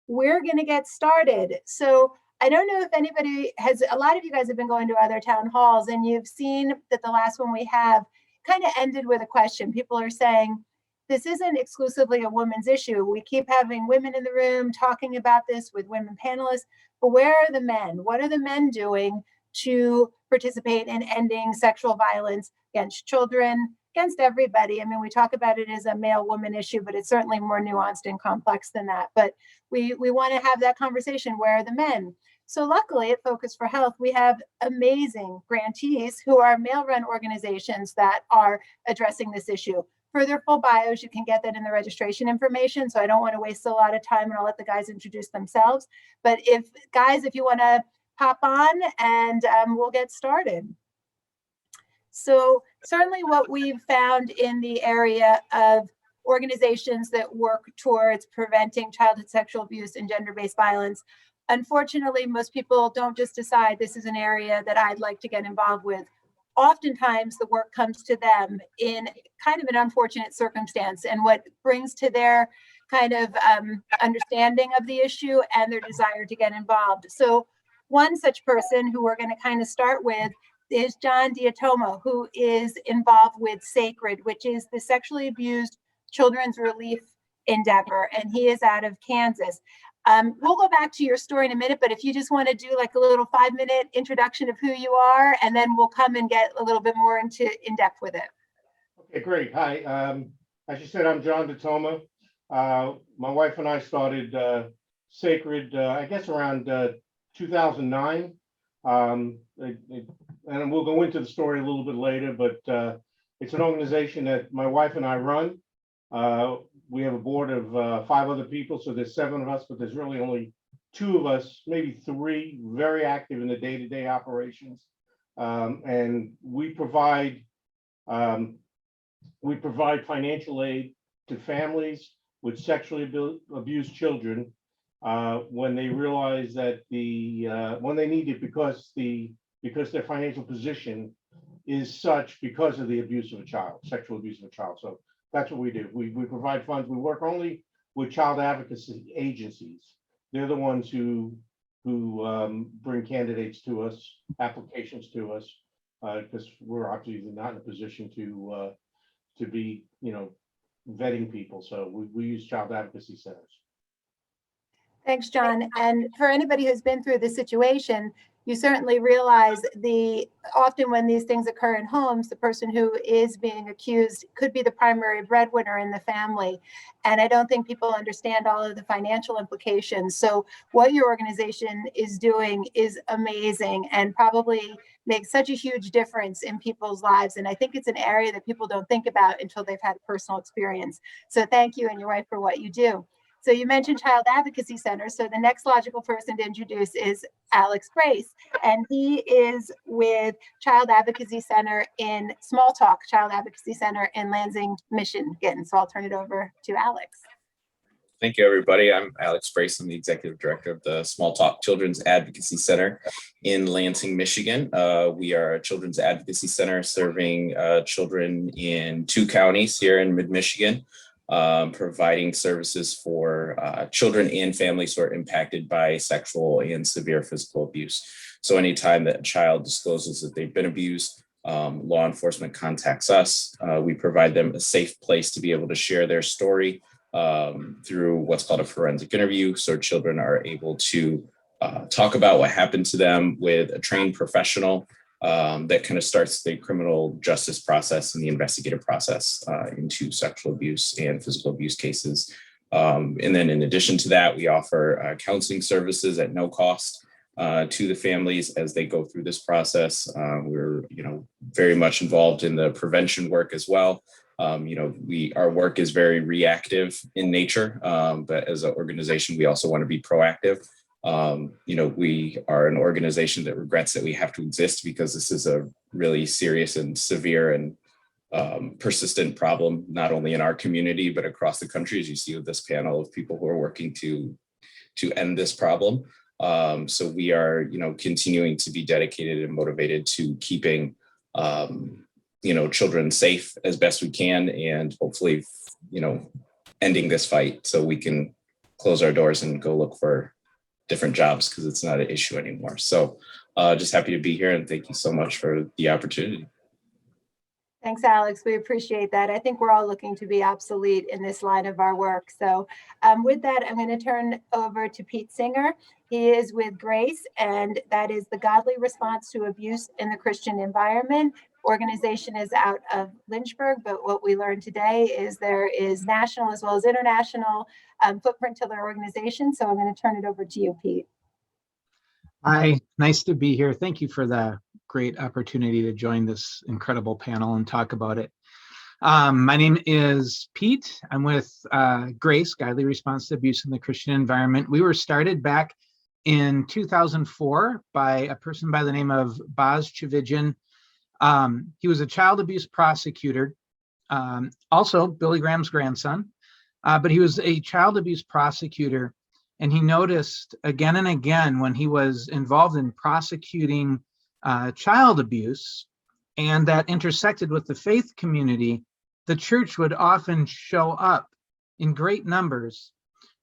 we're going to get started. So I don't know if anybody has, a lot of you guys have been going to other town halls, and you've seen that the last one we have kind of ended with a question. People are saying, this isn't exclusively a women's issue. We keep having women in the room talking about this with women panelists, but where are the men? What are the men doing to participate in ending sexual violence against children, against everybody? I mean, we talk about it as a male-woman issue, but it's certainly more nuanced and complex than that. But we want to have that conversation. Where are the men? So luckily at Focus for Health, we have amazing grantees who are male-run organizations that are addressing this issue. For their full bios, you can get that in the registration information. So I don't want to waste a lot of time, and I'll let the guys introduce themselves. But if you want to pop on, and we'll get started. So certainly what we've found in the area of organizations that work towards preventing childhood sexual abuse and gender-based violence, unfortunately, most people don't just decide this is an area that I'd like to get involved with. Oftentimes the work comes to them in kind of an unfortunate circumstance, and what brings to their kind of understanding of the issue and their desire to get involved. So one such person who we're going to kind of start with is John Diatomo, who is involved with SACRED, which is the Sexually Abused Children's Relief Endeavor, and he is out of Kansas. We'll go back to your story in a minute, but if you just want to do like a little 5-minute introduction of who you are, and then we'll come and get a little bit more in depth with it. Okay, great. Hi, as you said, I'm John Diatomo. My wife and I started SACRED, I guess around 2009. And we'll go into the story a little bit later, but it's an organization that my wife and I run. We have a board of 5 other people, so there's 7 of us, but there's really only 2 of us, maybe 3, very active in the day-to-day operations. And we provide financial aid to families with sexually abused children when they realize that when they need it because their financial position is such because of the abuse of a child, sexual abuse of a child. So that's what we do. We provide funds. We work only with child advocacy agencies. They're the ones who bring candidates to us, applications to us, because we're obviously not in a position to be, vetting people. So we use child advocacy centers. Thanks, John. And for anybody who's been through this situation, you certainly realize often when these things occur in homes, the person who is being accused could be the primary breadwinner in the family. And I don't think people understand all of the financial implications. So what your organization is doing is amazing and probably makes such a huge difference in people's lives. And I think it's an area that people don't think about until they've had personal experience. So thank you and your wife for what you do. So you mentioned Child Advocacy Center. So the next logical person to introduce is Alex Grace, and he is with Child Advocacy Center in Small Talk Child Advocacy Center in Lansing, Michigan. So I'll turn it over to Alex. Thank you, everybody. I'm Alex Grace. I'm the executive director of the Small Talk Children's Advocacy Center in Lansing, Michigan. We are a children's advocacy center serving children in 2 counties here in mid-Michigan. Providing services for children and families who are impacted by sexual and severe physical abuse. So anytime that a child discloses that they've been abused, law enforcement contacts us. We provide them a safe place to be able to share their story through what's called a forensic interview. So children are able to talk about what happened to them with a trained professional that kind of starts the criminal justice process and the investigative process into sexual abuse and physical abuse cases. And then in addition to that, we offer counseling services at no cost to the families as they go through this process. We're, very much involved in the prevention work as well. Our work is very reactive in nature, but as an organization, we also want to be proactive. We are an organization that regrets that we have to exist because this is a really serious and severe and persistent problem, not only in our community, but across the country, as you see with this panel of people who are working to end this problem. So we are, continuing to be dedicated and motivated to keeping, children safe as best we can, and hopefully, ending this fight so we can close our doors and go look for different jobs because it's not an issue anymore. So just happy to be here, and thank you so much for the opportunity. Thanks, Alex. We appreciate that. I think we're all looking to be obsolete in this line of our work. So with that, I'm going to turn over to Pete Singer. He is with Grace, and that is the Godly Response to Abuse in the Christian Environment. Organization is out of Lynchburg, but what we learned today is there is national as well as international footprint to their organization. So I'm going to turn it over to you, Pete. Hi, nice to be here. Thank you for the great opportunity to join this incredible panel and talk about it. My name is Pete. I'm with Grace, Godly Response to Abuse in the Christian Environment. We were started back in 2004 by a person by the name of Boz Chividjian. He was a child abuse prosecutor, also Billy Graham's grandson, but he was a child abuse prosecutor. And he noticed again and again when he was involved in prosecuting child abuse, and that intersected with the faith community, the church would often show up in great numbers.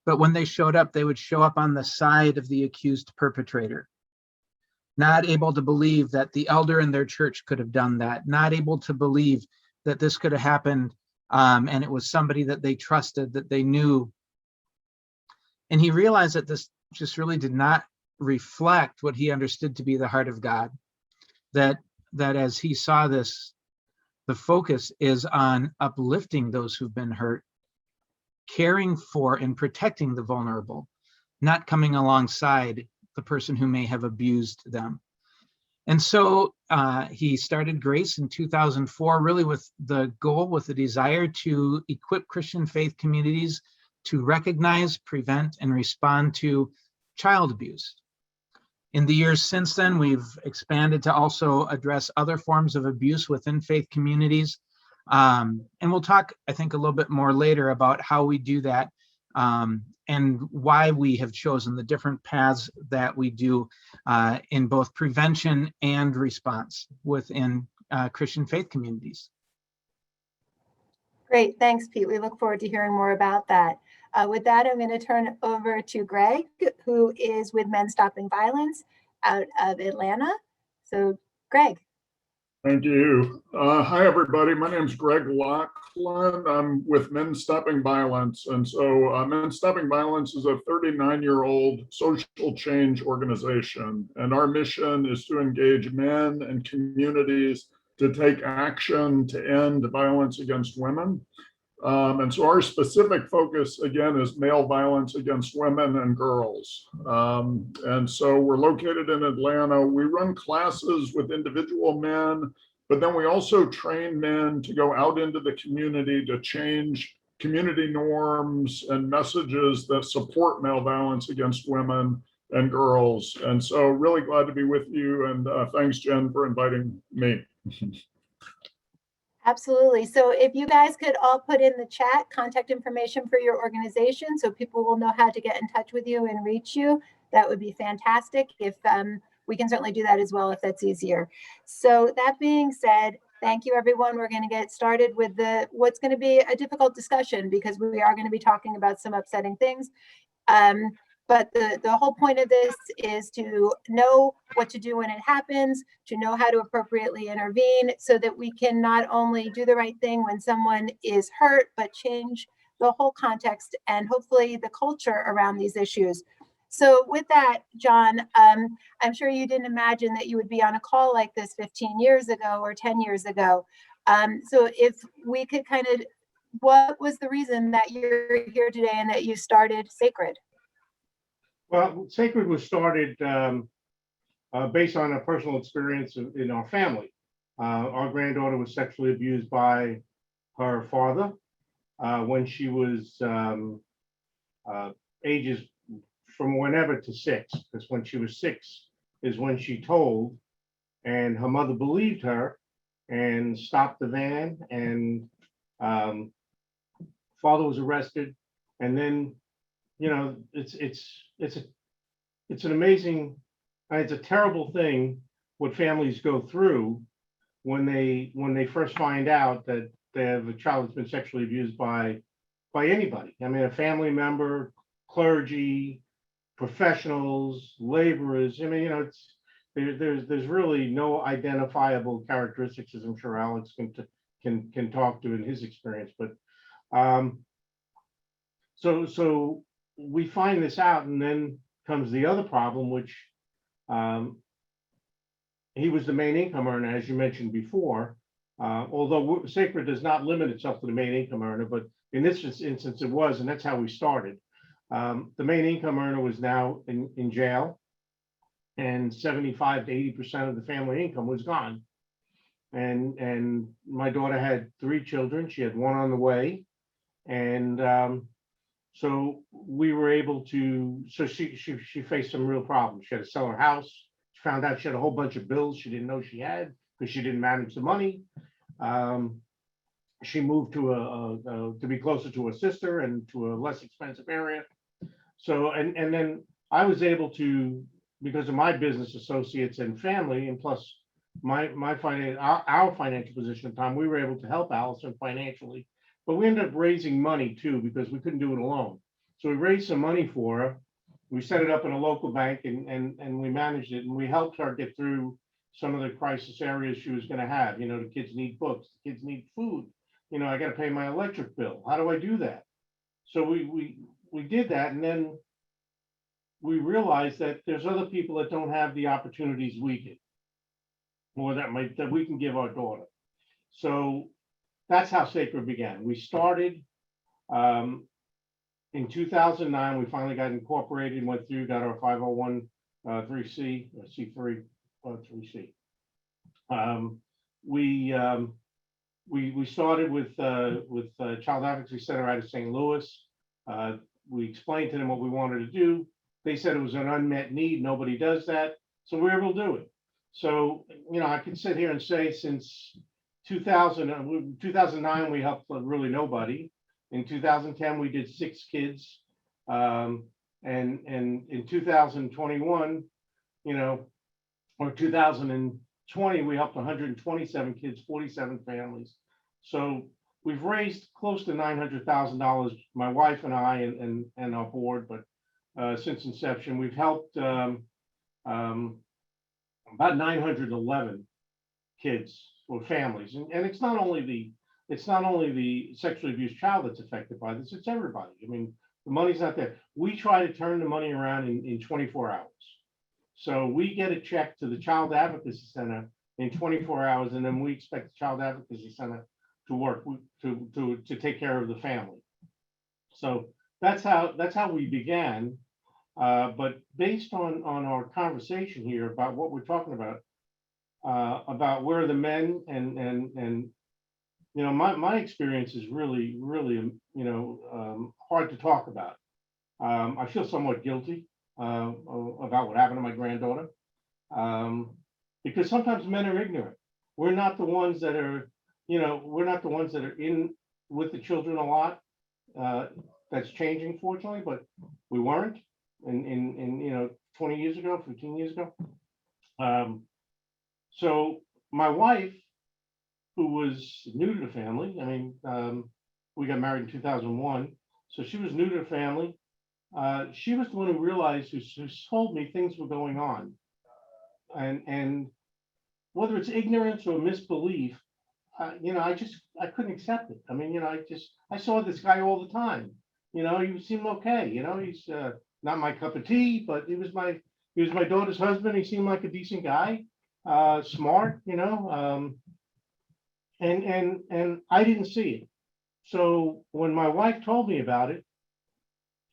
But when they showed up, they would show up on the side of the accused perpetrator, not able to believe that the elder in their church could have done that, not able to believe that this could have happened, and it was somebody that they trusted, that they knew. And he realized that this just really did not reflect what he understood to be the heart of God. That as he saw this, the focus is on uplifting those who've been hurt, caring for and protecting the vulnerable, not coming alongside the person who may have abused them. And so he started Grace in 2004, really with the goal, with the desire to equip Christian faith communities to recognize, prevent, and respond to child abuse. In the years since then, we've expanded to also address other forms of abuse within faith communities. And we'll talk, I think, a little bit more later about how we do that and why we have chosen the different paths that we do in both prevention and response within Christian faith communities. Great, thanks, Pete. We look forward to hearing more about that. With that, I'm going to turn it over to Greg, who is with Men Stopping Violence out of Atlanta. So, Greg. Thank you. Hi, everybody. My name is Greg Loughlin. I'm with Men Stopping Violence. And so Men Stopping Violence is a 39-year-old social change organization. And our mission is to engage men and communities to take action to end violence against women. And so our specific focus, again, is male violence against women and girls. And so we're located in Atlanta. We run classes with individual men, but then we also train men to go out into the community to change community norms and messages that support male violence against women and girls. And so really glad to be with you. And thanks, Jen, for inviting me. Absolutely. So if you guys could all put in the chat contact information for your organization so people will know how to get in touch with you and reach you, that would be fantastic. If we can certainly do that as well if that's easier. So that being said, thank you, everyone. We're going to get started with what's going to be a difficult discussion because we are going to be talking about some upsetting things. But the whole point of this is to know what to do when it happens, to know how to appropriately intervene so that we can not only do the right thing when someone is hurt, but change the whole context and hopefully the culture around these issues. So with that, John, I'm sure you didn't imagine that you would be on a call like this 15 years ago or 10 years ago. So if we could kind of, what was the reason that you're here today and that you started Sacred? Well, Sacred was started based on a personal experience in our family. Our granddaughter was sexually abused by her father when she was ages from whenever to 6, because when she was 6 is when she told, and her mother believed her and stopped the van, and father was arrested. And then, you know, it's an amazing, it's a terrible thing what families go through when they first find out that they have a child that's been sexually abused by anybody. I mean, a family member, clergy, professionals, laborers. I mean, it's there's really no identifiable characteristics, as I'm sure Alex can talk to in his experience. But um, so we find this out, and then comes the other problem, which um, he was the main income earner, as you mentioned before. Although Sacred does not limit itself to the main income earner, but in this instance it was, and that's how we started. The main income earner was now in jail, and 75 to 80% of the family income was gone. And my daughter had 3 children. She had 1 on the way, and so we were able to. So she faced some real problems. She had to sell her house. She found out she had a whole bunch of bills she didn't know she had because she didn't manage the money. She moved to be closer to her sister and to a less expensive area. So and then I was able to, because of my business associates and family, and plus our financial position at the time, we were able to help Allison financially. But we ended up raising money too, because we couldn't do it alone. So we raised some money for her. We set it up in a local bank, and we managed it, and we helped her get through some of the crisis areas she was going to have. You know, the kids need books, the kids need food. You know, I got to pay my electric bill. How do I do that? So we did that, and then we realized that there's other people that don't have the opportunities we get, or that we can give our daughter. So that's how Sacred began. We started in 2009. We finally got incorporated and went through, got our 501 3C or C3 3C. We started with Child Advocacy Center out of St. Louis. We explained to them what we wanted to do. They said it was an unmet need. Nobody does that. So we were able to do it. So, you know, I can sit here and say since 2009, we helped really nobody. In 2010, we did 6 kids. And in 2021, you know, or 2020, we helped 127 kids, 47 families. So we've raised close to $900,000, my wife and I and our board, but since inception, we've helped about 911 kids or families, and it's not only the sexually abused child that's affected by this; it's everybody. I mean, the money's not there. We try to turn the money around in 24 hours. So we get a check to the Child Advocacy Center in 24 hours, and then we expect the Child Advocacy Center to work to take care of the family. So that's how we began. But based on our conversation here about what we're talking about where the men and you know, my experience is really you know, hard to talk about. I feel somewhat guilty about what happened to my granddaughter, because sometimes men are ignorant. We're not the ones that are, you know, we're not the ones that are in with the children a lot. That's changing, fortunately, but we weren't in you know, 20 years ago, 15 years ago. So my wife, who was new to the family, I mean, we got married in 2001, so she was new to the family. She was the one who realized, who told me things were going on, and whether it's ignorance or misbelief, you know, I couldn't accept it. I mean, you know, I saw this guy all the time. You know, he seemed okay. You know, he's not my cup of tea, but he was my daughter's husband. He seemed like a decent guy, smart. You know, and I didn't see it. So when my wife told me about it,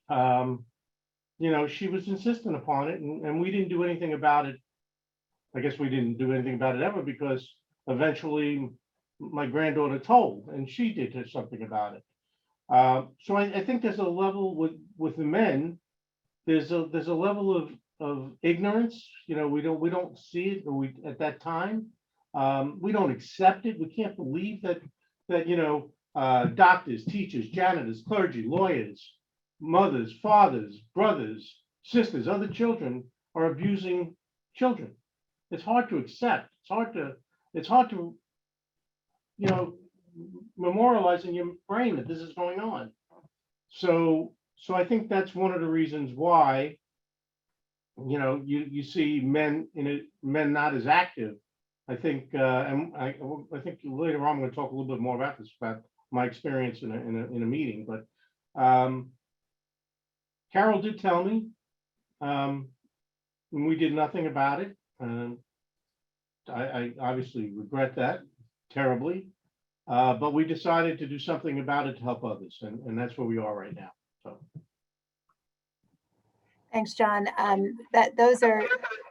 you know, she was insistent upon it, and we didn't do anything about it. I guess we didn't do anything about it ever, because eventually my granddaughter told, and she did something about it. So I think there's a level with the men. There's a level of ignorance. You know, we don't see it, or at that time we don't accept it. We can't believe that you know, doctors, teachers, janitors, clergy, lawyers, mothers, fathers, brothers, sisters, other children are abusing children. It's hard to accept. It's hard to, you know, memorialize in your brain that this is going on. So So I think that's one of the reasons why, you see men not as active. I think, and I think later on I'm going to talk a little bit more about this, about my experience in a meeting. But Carol did tell me, and we did nothing about it. I obviously regret that terribly, but we decided to do something about it to help others, and that's where we are right now. So. Thanks, John. Those are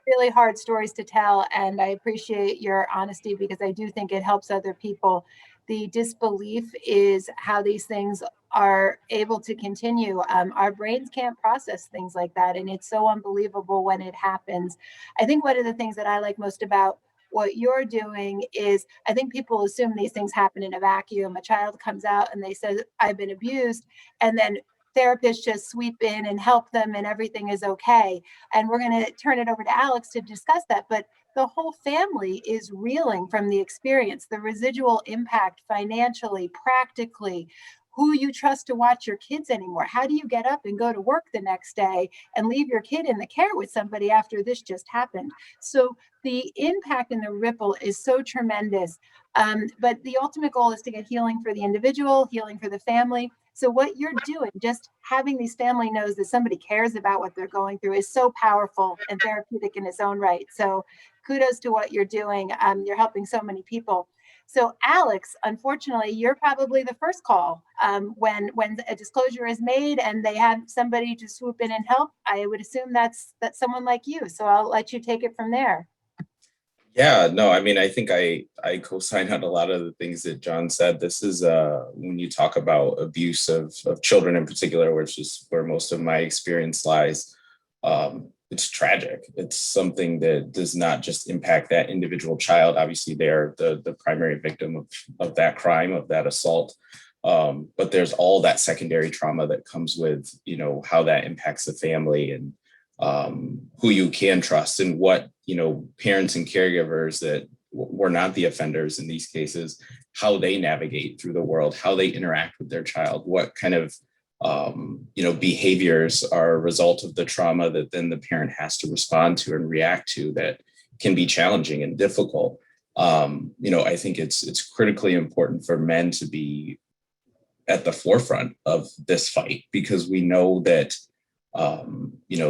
really hard stories to tell, and I appreciate your honesty because I do think it helps other people. The disbelief is how these things are able to continue. Our brains can't process things like that, and it's so unbelievable when it happens. I think one of the things that I like most about what you're doing is I think people assume these things happen in a vacuum. A child comes out and they say, I've been abused, and then therapists just sweep in and help them and everything is okay. And we're going to turn it over to Alex to discuss that. But the whole family is reeling from the experience, the residual impact financially, practically, who you trust to watch your kids anymore. How do you get up and go to work the next day and leave your kid in the care with somebody after this just happened? So the impact and the ripple is so tremendous. But the ultimate goal is to get healing for the individual, healing for the family. So what you're doing, just having these family knows that somebody cares about what they're going through, is so powerful and therapeutic in its own right. So kudos to what you're doing. You're helping so many people. So Alex, unfortunately, you're probably the first call when a disclosure is made and they have somebody to swoop in and help. I would assume that's someone like you. So I'll let you take it from there. Yeah, no, I mean, I think I co-sign on a lot of the things that John said. This is when you talk about abuse of children in particular, which is where most of my experience lies. It's tragic. It's something that does not just impact that individual child. Obviously, they're the primary victim of that crime, of that assault. But there's all that secondary trauma that comes with, how that impacts the family and who you can trust and what, parents and caregivers that were not the offenders in these cases, how they navigate through the world, how they interact with their child, what kind of, behaviors are a result of the trauma that then the parent has to respond to and react to that can be challenging and difficult. I think it's critically important for men to be at the forefront of this fight because we know that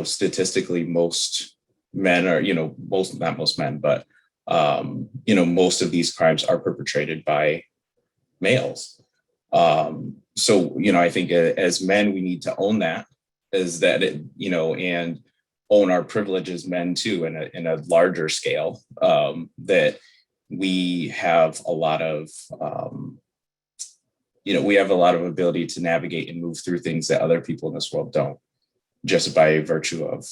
statistically, most men are, not most men, but, most of these crimes are perpetrated by males. So, I think as men, we need to own that and own our privilege as men too, in a larger scale, that we have a lot of, we have a lot of ability to navigate and move through things that other people in this world don't, just by virtue of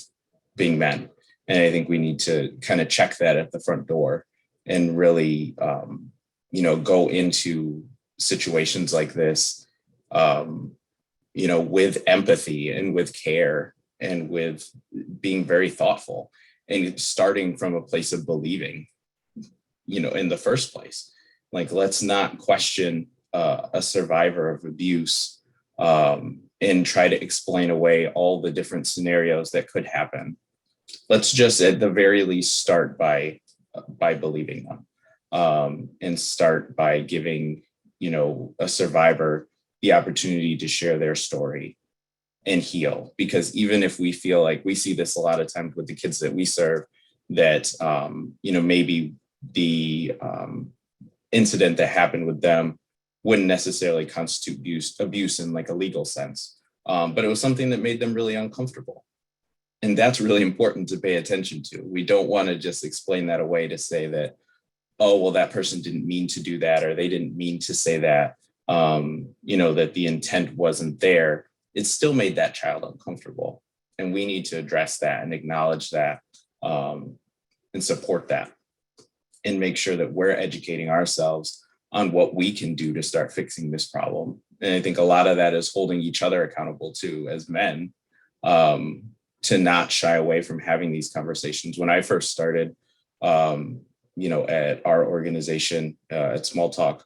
being men. And I think we need to kind of check that at the front door and really, go into situations like this, with empathy and with care and with being very thoughtful and starting from a place of believing, in the first place. Like, let's not question a survivor of abuse and try to explain away all the different scenarios that could happen. Let's just at the very least start by believing them and start by giving, a survivor the opportunity to share their story and heal. Because even if we feel like we see this a lot of times with the kids that we serve, that, maybe the incident that happened with them wouldn't necessarily constitute abuse in like a legal sense. But it was something that made them really uncomfortable. And that's really important to pay attention to. We don't want to just explain that away to say that, oh, well, that person didn't mean to do that, or they didn't mean to say that, that the intent wasn't there. It still made that child uncomfortable. And we need to address that and acknowledge that and support that and make sure that we're educating ourselves on what we can do to start fixing this problem. And I think a lot of that is holding each other accountable too, as men, to not shy away from having these conversations. When I first started, at our organization, at Small Talk,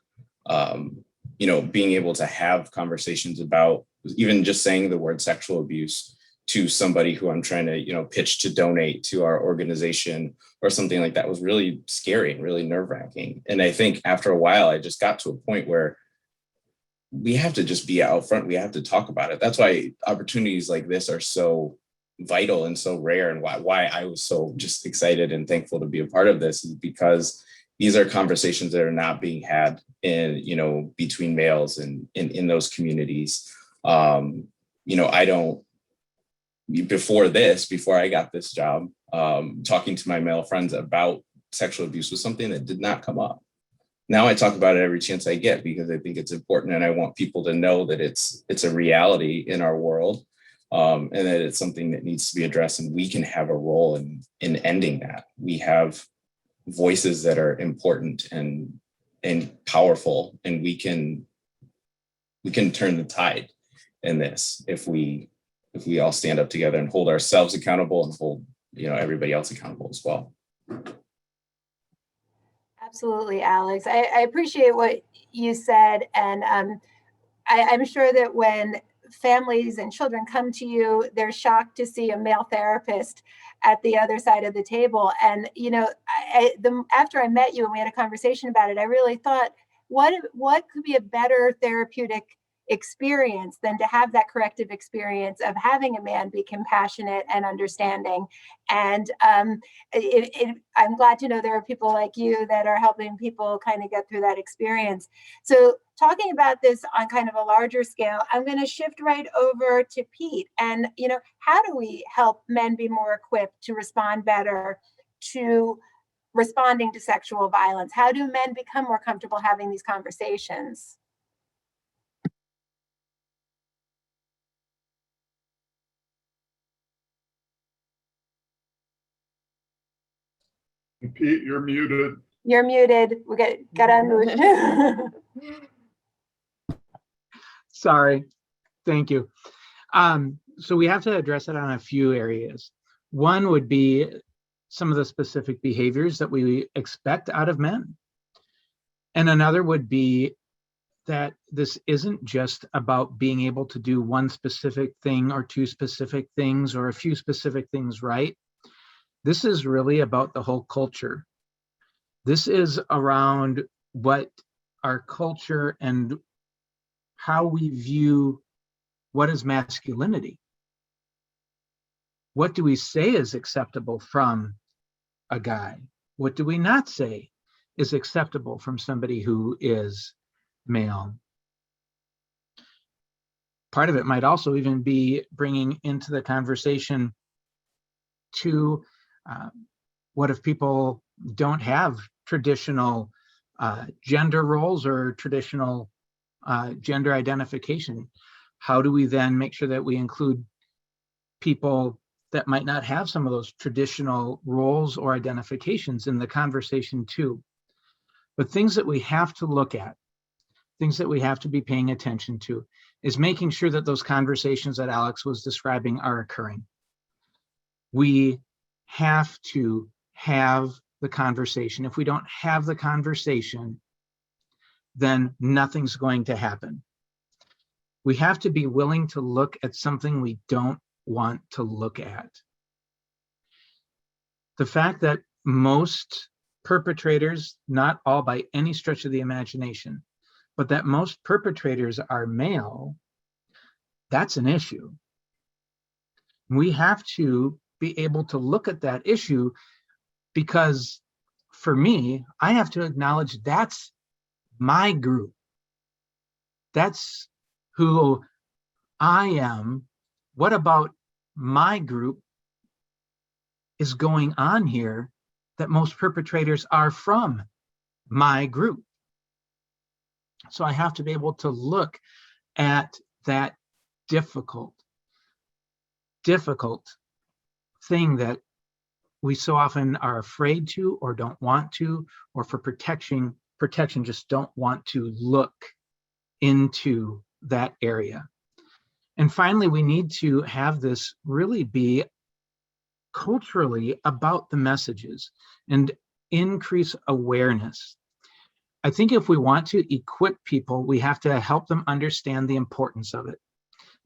being able to have conversations about even just saying the word sexual abuse to somebody who I'm trying to, pitch to donate to our organization or something like that was really scary and really nerve-wracking. And I think after a while, I just got to a point where we have to just be out front. We have to talk about it. That's why opportunities like this are so vital and so rare, and why I was so just excited and thankful to be a part of this is because these are conversations that are not being had in, between males and in those communities. I don't, before I got this job, talking to my male friends about sexual abuse was something that did not come up. Now I talk about it every chance I get because I think it's important, and I want people to know that it's a reality in our world, and that it's something that needs to be addressed, and we can have a role in ending that. We have voices that are important and powerful, and we can turn the tide in this if we all stand up together and hold ourselves accountable and hold everybody else accountable as well. Absolutely, Alex. I appreciate what you said. And I'm sure that when families and children come to you, they're shocked to see a male therapist at the other side of the table. And, after I met you and we had a conversation about it, I really thought, what could be a better therapeutic experience than to have that corrective experience of having a man be compassionate and understanding. And I'm glad to know there are people like you that are helping people kind of get through that experience. So talking about this on kind of a larger scale, I'm going to shift right over to Pete. And, how do we help men be more equipped to respond better to responding to sexual violence? How do men become more comfortable having these conversations? Pete, you're muted. You're muted. We got unmuted. Sorry. Thank you. So we have to address it on a few areas. One would be some of the specific behaviors that we expect out of men. And another would be that this isn't just about being able to do one specific thing or two specific things or a few specific things right. This is really about the whole culture. This is around what our culture and how we view what is masculinity. What do we say is acceptable from a guy? What do we not say is acceptable from somebody who is male? Part of it might also even be bringing into the conversation to what if people don't have traditional gender roles or traditional gender identification? How do we then make sure that we include people that might not have some of those traditional roles or identifications in the conversation too? But things that we have to look at, things that we have to be paying attention to, is making sure that those conversations that Alex was describing are occurring. We have to have the conversation. If we don't have the conversation, then nothing's going to happen. We have to be willing to look at something we don't want to look at. The fact that most perpetrators, not all by any stretch of the imagination, but that most perpetrators are male, that's an issue. We have to be able to look at that issue, because for me, I have to acknowledge that's my group. That's who I am. What about my group is going on here that most perpetrators are from my group? So I have to be able to look at that difficult thing that we so often are afraid to or don't want to, or for protection just don't want to look into that area. And finally, we need to have this really be culturally about the messages and increase awareness. I think if we want to equip people, we have to help them understand the importance of it.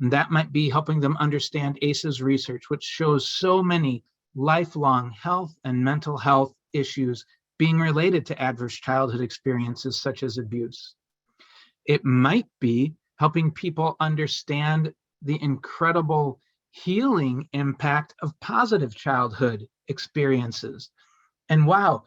And that might be helping them understand ACE's research, which shows so many lifelong health and mental health issues being related to adverse childhood experiences such as abuse. It might be helping people understand the incredible healing impact of positive childhood experiences. And wow,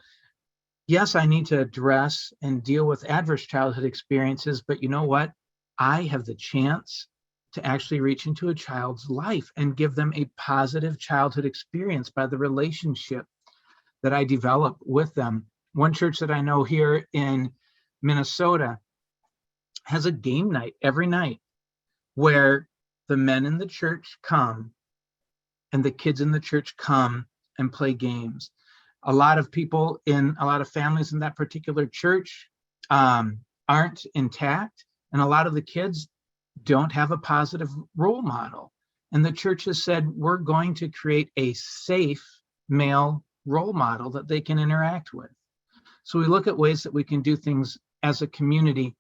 yes, I need to address and deal with adverse childhood experiences, but you know what? I have the chance to actually reach into a child's life and give them a positive childhood experience by the relationship that I develop with them. One church that I know here in Minnesota has a game night every night where the men in the church come and the kids in the church come and play games. A lot of people in a lot of families in that particular church aren't intact, and a lot of the kids don't have a positive role model. And the church has said, we're going to create a safe male role model that they can interact with. So we look at ways that we can do things as a community.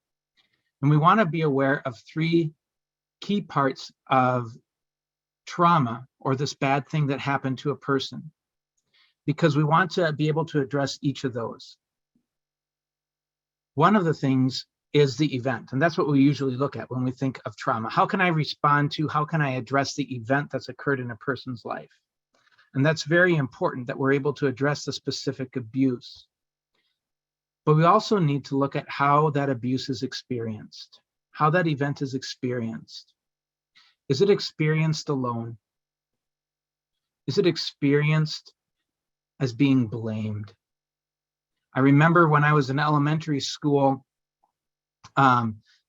And we want to be aware of three key parts of trauma or this bad thing that happened to a person, because we want to be able to address each of those. One of the things is the event, and that's what we usually look at when we think of trauma. How can I respond to, how can I address the event that's occurred in a person's life? And that's very important that we're able to address the specific abuse. But we also need to look at how that abuse is experienced, how that event is experienced. Is it experienced alone? Is it experienced as being blamed? I remember when I was in elementary school,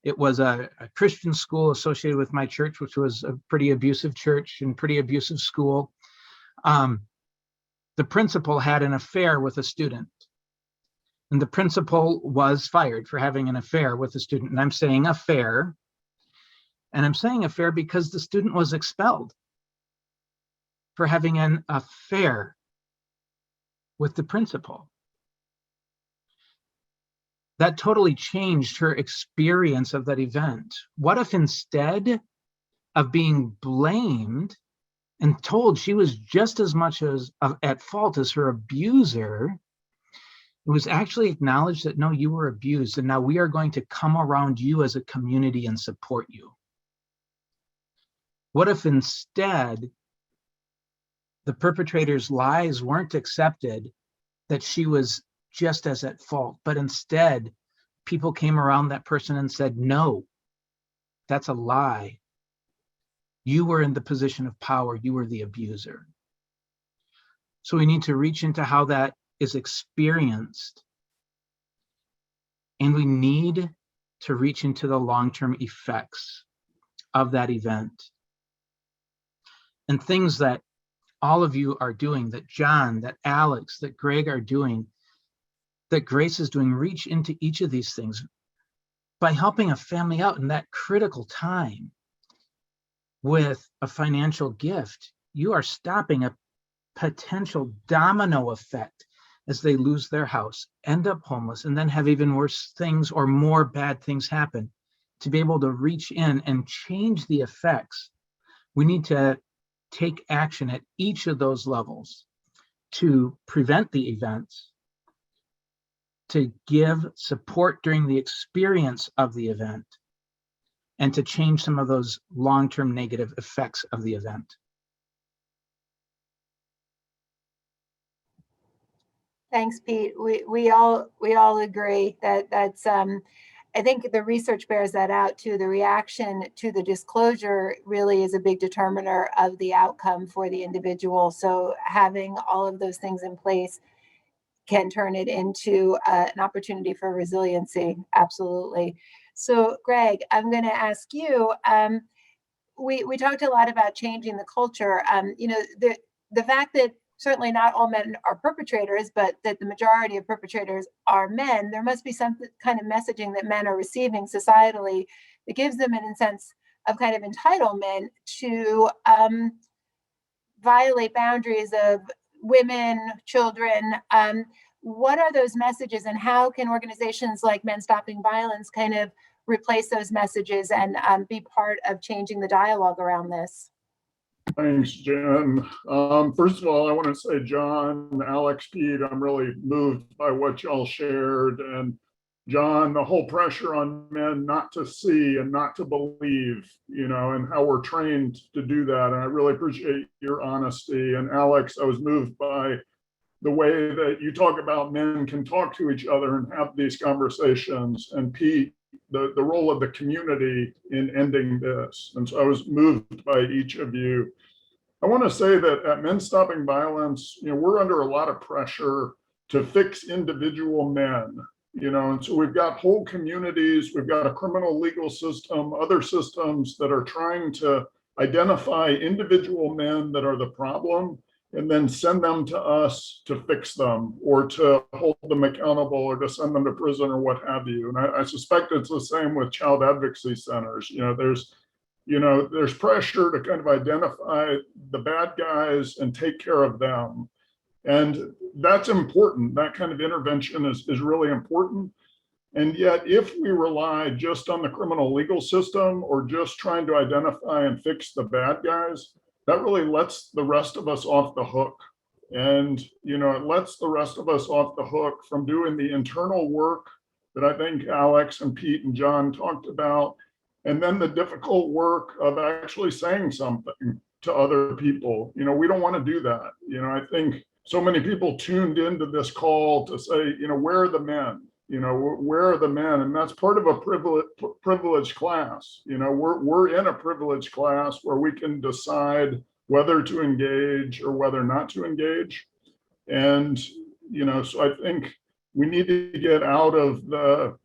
it was a Christian school associated with my church, which was a pretty abusive church and pretty abusive school. The principal had an affair with a student, and the principal was fired for having an affair with a student. And I'm saying affair, and I'm saying affair because the student was expelled for having an affair with the principal. That totally changed her experience of that event. What if instead of being blamed and told she was just as much at fault as her abuser, it was actually acknowledged that, no, you were abused, and now we are going to come around you as a community and support you? What if instead the perpetrator's lies weren't accepted, that she was just as at fault, but instead people came around that person and said, no, that's a lie. You were in the position of power. You were the abuser. So we need to reach into how that is experienced. And we need to reach into the long-term effects of that event. And things that all of you are doing, that John, that Alex, that Greg are doing, that Grace is doing, reach into each of these things by helping a family out in that critical time with a financial gift. You are stopping a potential domino effect as they lose their house, end up homeless, and then have even worse things or more bad things happen. To be able to reach in and change the effects, we need to take action at each of those levels to prevent the events, to give support during the experience of the event, and to change some of those long-term negative effects of the event. Thanks, Pete. We all agree that that's I think the research bears that out too. The reaction to the disclosure really is a big determiner of the outcome for the individual. So having all of those things in place can turn it into an opportunity for resiliency. Absolutely. So Greg, I'm going to ask you, we talked a lot about changing the culture. The fact that certainly not all men are perpetrators, but that the majority of perpetrators are men, there must be some kind of messaging that men are receiving societally that gives them a sense of kind of entitlement to violate boundaries of women, children. what are those messages, and how can organizations like Men Stopping Violence kind of replace those messages and be part of changing the dialogue around this? Thanks, Jen. First of all, I want to say, John, Alex, Pete, I'm really moved by what y'all shared. And John, the whole pressure on men not to see and not to believe, and how we're trained to do that. And I really appreciate your honesty. And Alex, I was moved by the way that you talk about men can talk to each other and have these conversations. And Pete, the role of the community in ending this. And so I was moved by each of you. I want to say that at Men Stopping Violence, we're under a lot of pressure to fix individual men, and so we've got whole communities, we've got a criminal legal system, other systems that are trying to identify individual men that are the problem and then send them to us to fix them or to hold them accountable or to send them to prison or what have you. And I suspect it's the same with child advocacy centers. There's pressure to kind of identify the bad guys and take care of them. And that's important. That kind of intervention is really important. And yet, if we rely just on the criminal legal system or just trying to identify and fix the bad guys, that really lets the rest of us off the hook. And, it lets the rest of us off the hook from doing the internal work that I think Alex and Pete and John talked about. And then the difficult work of actually saying something to other people. We don't want to do that. I think so many people tuned into this call to say, where are the men? Where are the men? And that's part of a privileged class. We're in a privileged class where we can decide whether to engage or whether not to engage. And, so I think we need to get out of the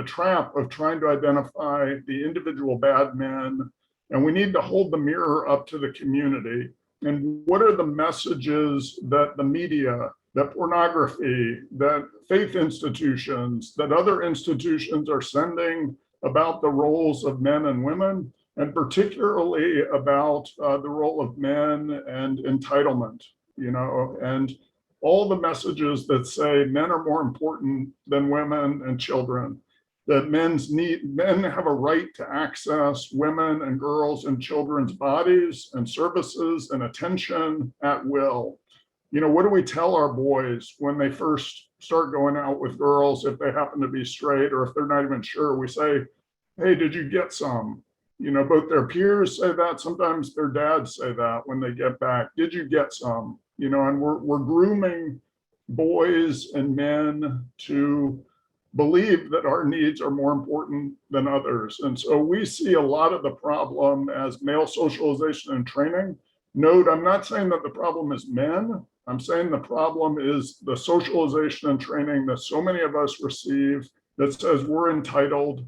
trap of trying to identify the individual bad men. And we need to hold the mirror up to the community. And what are the messages that the media, that pornography, that faith institutions, that other institutions are sending about the roles of men and women, and particularly about the role of men and entitlement, and all the messages that say men are more important than women and children, that men have a right to access women and girls and children's bodies and services and attention at will. What do we tell our boys when they first start going out with girls, if they happen to be straight or if they're not even sure? We say, hey, did you get some? Both their peers say that, sometimes their dads say that when they get back, did you get some? And we're grooming boys and men to believe that our needs are more important than others. And so we see a lot of the problem as male socialization and training. Note, I'm not saying that the problem is men. I'm saying the problem is the socialization and training that so many of us receive that says we're entitled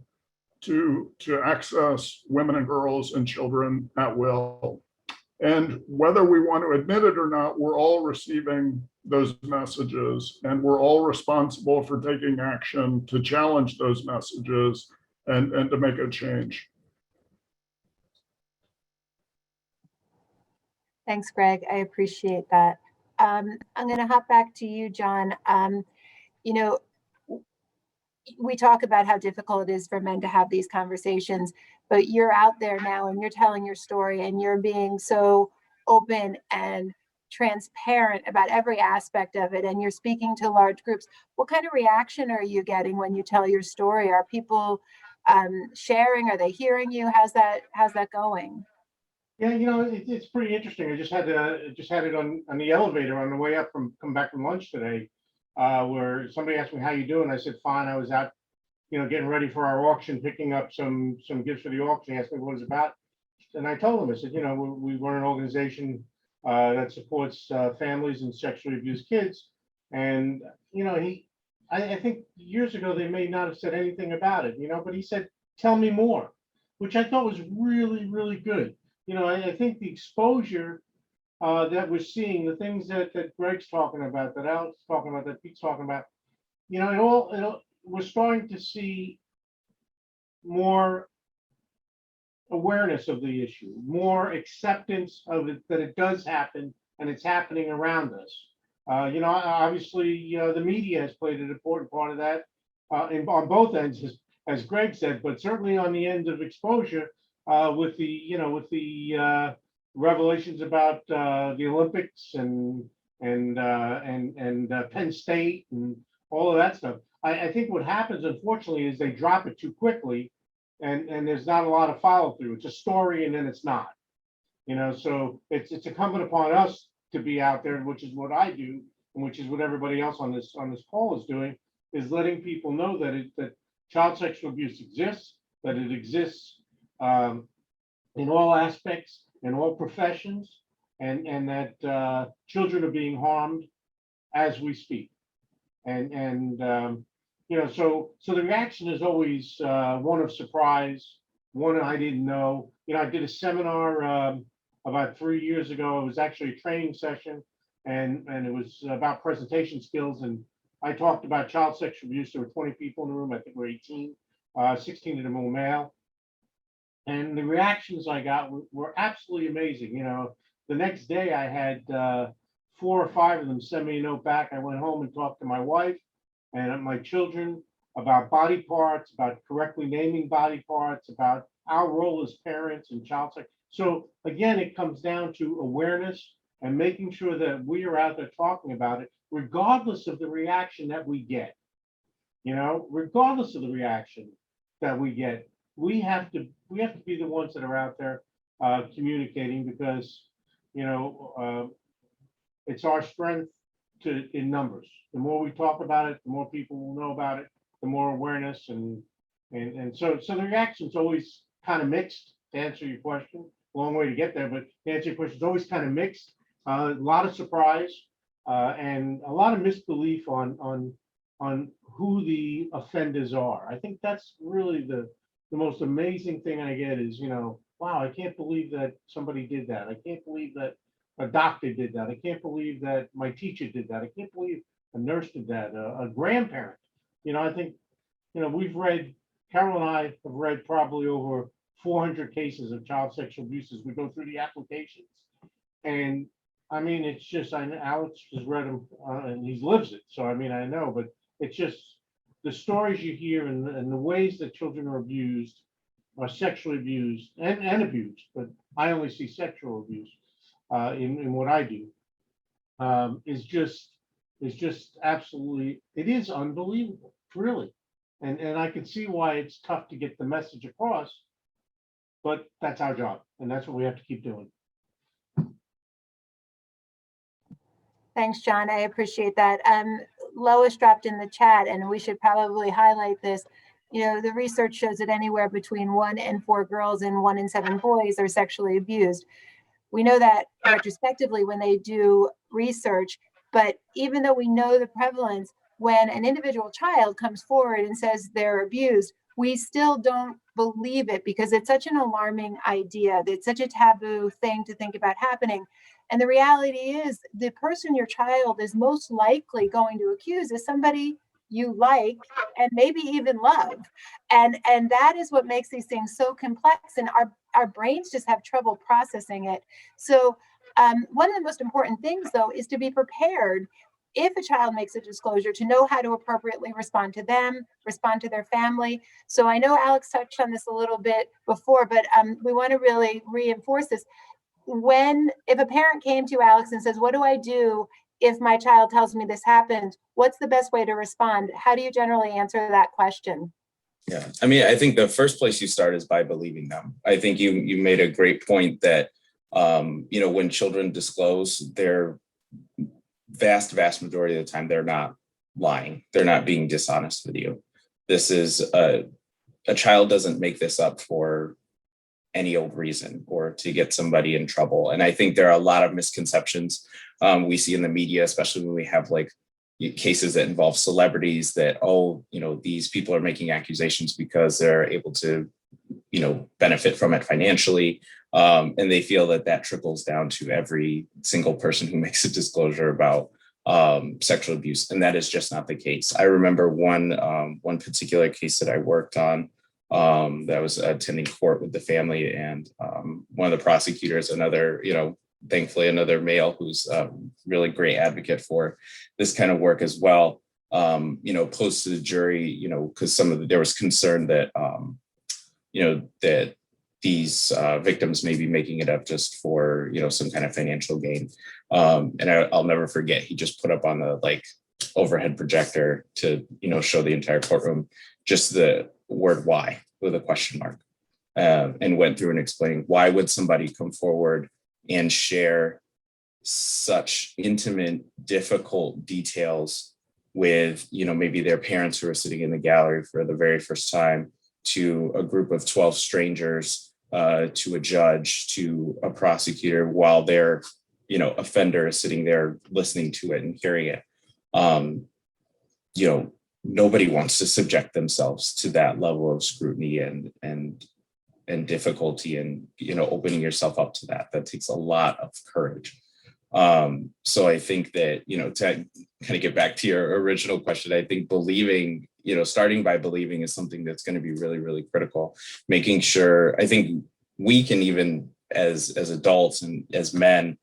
to access women and girls and children at will. And whether we want to admit it or not, we're all receiving those messages and we're all responsible for taking action to challenge those messages and to make a change. Thanks, Greg. I appreciate that. I'm going to hop back to you, John. We talk about how difficult it is for men to have these conversations, but you're out there now and you're telling your story and you're being so open and transparent about every aspect of it, and you're speaking to large groups. What kind of reaction are you getting when you tell your story? Are people sharing? Are they hearing you? How's that going? Yeah, it's pretty interesting. I just had it on the elevator on the way up coming back from lunch today, where somebody asked me, how you doing? I said, fine. I was out, getting ready for our auction, picking up some gifts for the auction. He asked me what it was about. And I told him, I said, we run an organization that supports families and sexually abused kids. And, I think years ago, they may not have said anything about it, but he said, tell me more, which I thought was really, really good. I think the exposure that we're seeing, the things that Greg's talking about, that Alex is talking about, that Pete's talking about, we're starting to see more awareness of the issue, more acceptance of it, that it does happen and it's happening around us. Obviously, the media has played an important part of that on both ends, as Greg said, but certainly on the end of exposure with the revelations about the Olympics and Penn State and all of that stuff. I think what happens, unfortunately, is they drop it too quickly, and there's not a lot of follow through. It's a story, and then it's not. So it's incumbent upon us to be out there, which is what I do, and which is what everybody else on this call is doing, is letting people know that child sexual abuse exists, that it exists in all aspects, in all professions, and that children are being harmed as we speak. So the reaction is always one of surprise, one I didn't know. I did a seminar about 3 years ago. It was actually a training session, and it was about presentation skills. And I talked about child sexual abuse. There were 20 people in the room. I think we're 18, 16 of them were male. And the reactions I got were absolutely amazing. The next day I had 4 or 5 of them send me a note back. I went home and talked to my wife and my children about body parts, about correctly naming body parts, about our role as parents in child sex. So again, it comes down to awareness and making sure that we are out there talking about it, regardless of the reaction that we get. Regardless of the reaction that we get, we have to be the ones that are out there communicating, because it's our strength in numbers. The more we talk about it, the more people will know about it, the more awareness, and so the reaction's always kind of mixed. To answer your question, long way to get there, but to answer your question, it's always kind of mixed. A lot of surprise and a lot of misbelief on who the offenders are. I think that's really the most amazing thing I get is, wow, I can't believe that somebody did that. I can't believe that a doctor did that. I can't believe that my teacher did that. I can't believe a nurse did that, a grandparent. I think, Carol and I have read probably over 400 cases of child sexual abuse as we go through the applications. And I mean, it's just, Alex has read them and he lives it. So, I know, but it's just the stories you hear and the ways that children are abused, or sexually abused and abused, but I only see sexual abuse in what I do, is just absolutely, it is unbelievable, really. And I can see why it's tough to get the message across, but that's our job, and that's what we have to keep doing. Thanks, John. I appreciate that. Lois dropped in the chat, and we should probably highlight this. The research shows that anywhere between 1 in 4 girls and 1 in 7 boys are sexually abused. We know that retrospectively when they do research, but even though we know the prevalence, when an individual child comes forward and says they're abused, we still don't believe it because it's such an alarming idea. It's such a taboo thing to think about happening. And the reality is the person your child is most likely going to accuse is somebody you like and maybe even love. And that is what makes these things so complex, and our brains just have trouble processing it. So one of the most important things, though, is to be prepared if a child makes a disclosure, to know how to appropriately respond to them, respond to their family. So I know Alex touched on this a little bit before, but we want to really reinforce this. If a parent came to Alex and says, what do I do if my child tells me this happened? What's the best way to respond? How do you generally answer that question? Yeah, I think the first place you start is by believing them. I think you made a great point that, when children disclose, they're vast majority of the time, they're not lying. They're not being dishonest with you. This is a child doesn't make this up for any old reason or to get somebody in trouble. And I think there are a lot of misconceptions we see in the media, especially when we have cases that involve celebrities that, these people are making accusations because they're able to, benefit from it financially. And they feel that trickles down to every single person who makes a disclosure about sexual abuse. And that is just not the case. I remember one particular case that I worked on that was attending court with the family, and one of the prosecutors, another, thankfully another male who's really great advocate for this kind of work as well. Posed to the jury, because there was concern that, that these victims may be making it up just for, some kind of financial gain. And I'll never forget, he just put up on the overhead projector to, show the entire courtroom, just the word "why" with a question mark, and went through and explained why would somebody come forward and share such intimate, difficult details with, maybe their parents who are sitting in the gallery for the very first time, to a group of 12 strangers, to a judge, to a prosecutor, while their, offender is sitting there listening to it and hearing it. Nobody wants to subject themselves to that level of scrutiny and difficulty, and, opening yourself up to that. That takes a lot of courage. So I think that, to kind of get back to your original question, I think believing, starting by believing is something that's going to be really, really critical. Making sure, I think we can, even as adults and as men,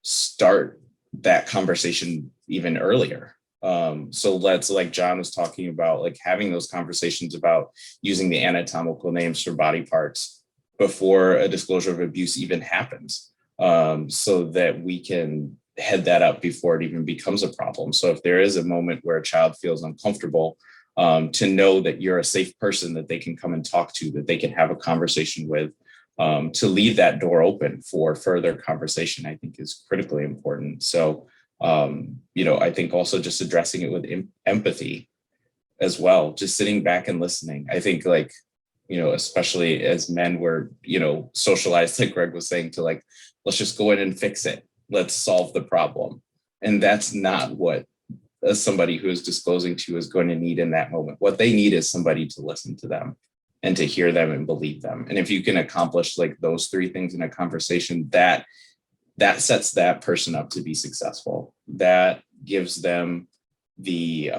start that conversation even earlier. So let's, like John was talking about, having those conversations about using the anatomical names for body parts before a disclosure of abuse even happens. So that we can head that up before it even becomes a problem. So if there is a moment where a child feels uncomfortable, to know that you're a safe person that they can come and talk to, that they can have a conversation with, to leave that door open for further conversation, I think is critically important. So, I think also just addressing it with empathy as well, just sitting back and listening. I think especially as men, we're, socialized, like Greg was saying, to let's just go in and fix it. Let's solve the problem. And that's not what somebody who is disclosing to is going to need in that moment. What they need is somebody to listen to them and to hear them and believe them. And if you can accomplish those three things in a conversation, that sets that person up to be successful. That gives them the,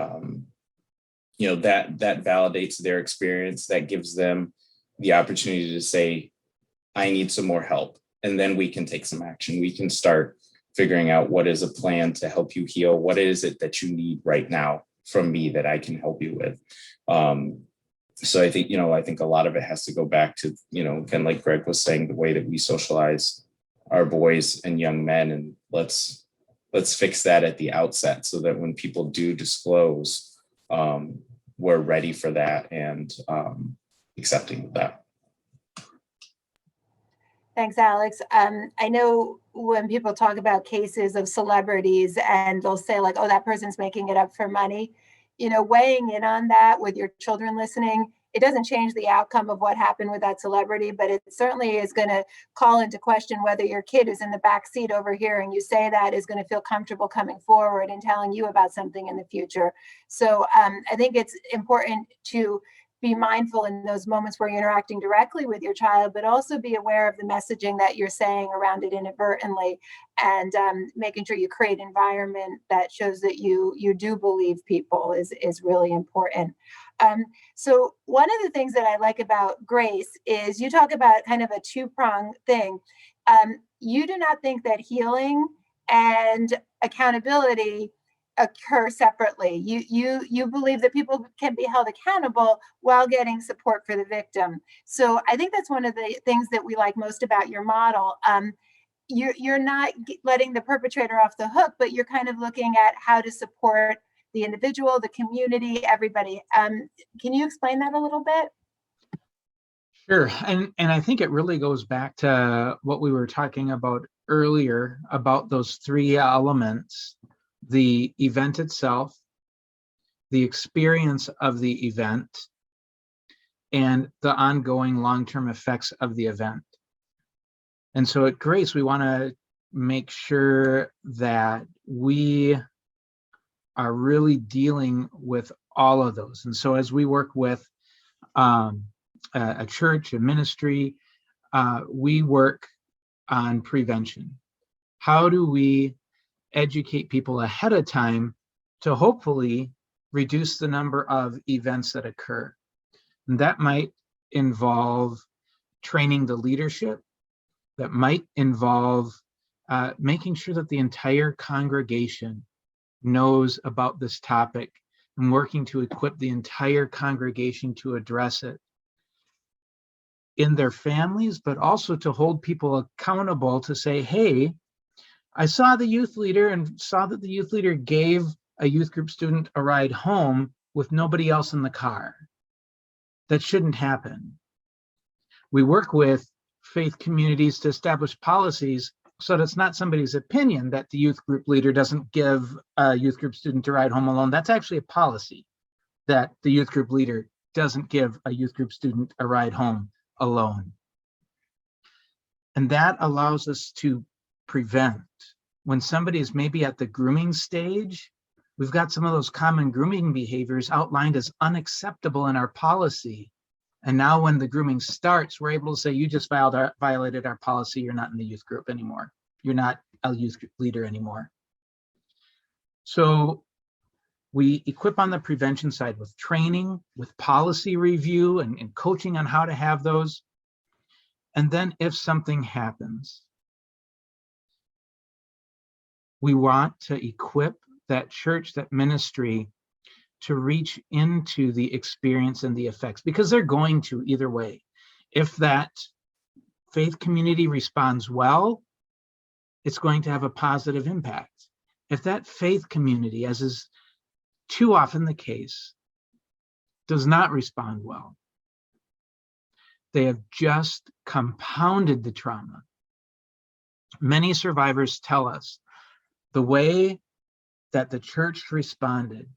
that validates their experience. That gives them the opportunity to say, I need some more help. And then we can take some action. We can start figuring out what is a plan to help you heal. What is it that you need right now from me that I can help you with? So I think, I think a lot of it has to go back to, again, like Greg was saying, the way that we socialize our boys and young men. And let's fix that at the outset, so that when people do disclose, we're ready for that and accepting of that. Thanks, Alex. I know when people talk about cases of celebrities and they'll say oh, that person's making it up for money, weighing in on that with your children listening, it doesn't change the outcome of what happened with that celebrity, but it certainly is going to call into question whether your kid who's in the back seat over here and you say that is going to feel comfortable coming forward and telling you about something in the future. So I think it's important to be mindful in those moments where you're interacting directly with your child, but also be aware of the messaging that you're saying around it inadvertently, and making sure you create an environment that shows that you do believe people is really important. So one of the things that I like about Grace is you talk about kind of a two-pronged thing. You do not think that healing and accountability occur separately. You believe that people can be held accountable while getting support for the victim. So I think that's one of the things that we like most about your model. You're not letting the perpetrator off the hook, but you're kind of looking at how to support the individual, the community, everybody. Can you explain that a little bit? Sure. And I think it really goes back to what we were talking about earlier about those three elements: the event itself, the experience of the event, and the ongoing long-term effects of the event. And so at Grace, we want to make sure that we are really dealing with all of those. And so as we work with a church, a ministry, we work on prevention. How do we educate people ahead of time to hopefully reduce the number of events that occur? And that might involve training the leadership, that might involve making sure that the entire congregation knows about this topic and working to equip the entire congregation to address it in their families, but also to hold people accountable to say, hey, I saw the youth leader and saw that the youth leader gave a youth group student a ride home with nobody else in the car. That shouldn't happen. We work with faith communities to establish policies so that it's not somebody's opinion that the youth group leader doesn't give a youth group student a ride home alone. That's actually a policy, that the youth group leader doesn't give a youth group student a ride home alone. And that allows us to prevent when somebody is maybe at the grooming stage. We've got some of those common grooming behaviors outlined as unacceptable in our policy. And now when the grooming starts, we're able to say, you just violated our policy. You're not in the youth group anymore. You're not a youth group leader anymore. So we equip on the prevention side with training, with policy review and coaching on how to have those. And then if something happens, we want to equip that church, that ministry, to reach into the experience and the effects, because they're going to either way. If that faith community responds well, it's going to have a positive impact. If that faith community, as is too often the case, does not respond well, they have just compounded the trauma. Many survivors tell us the way that the church responded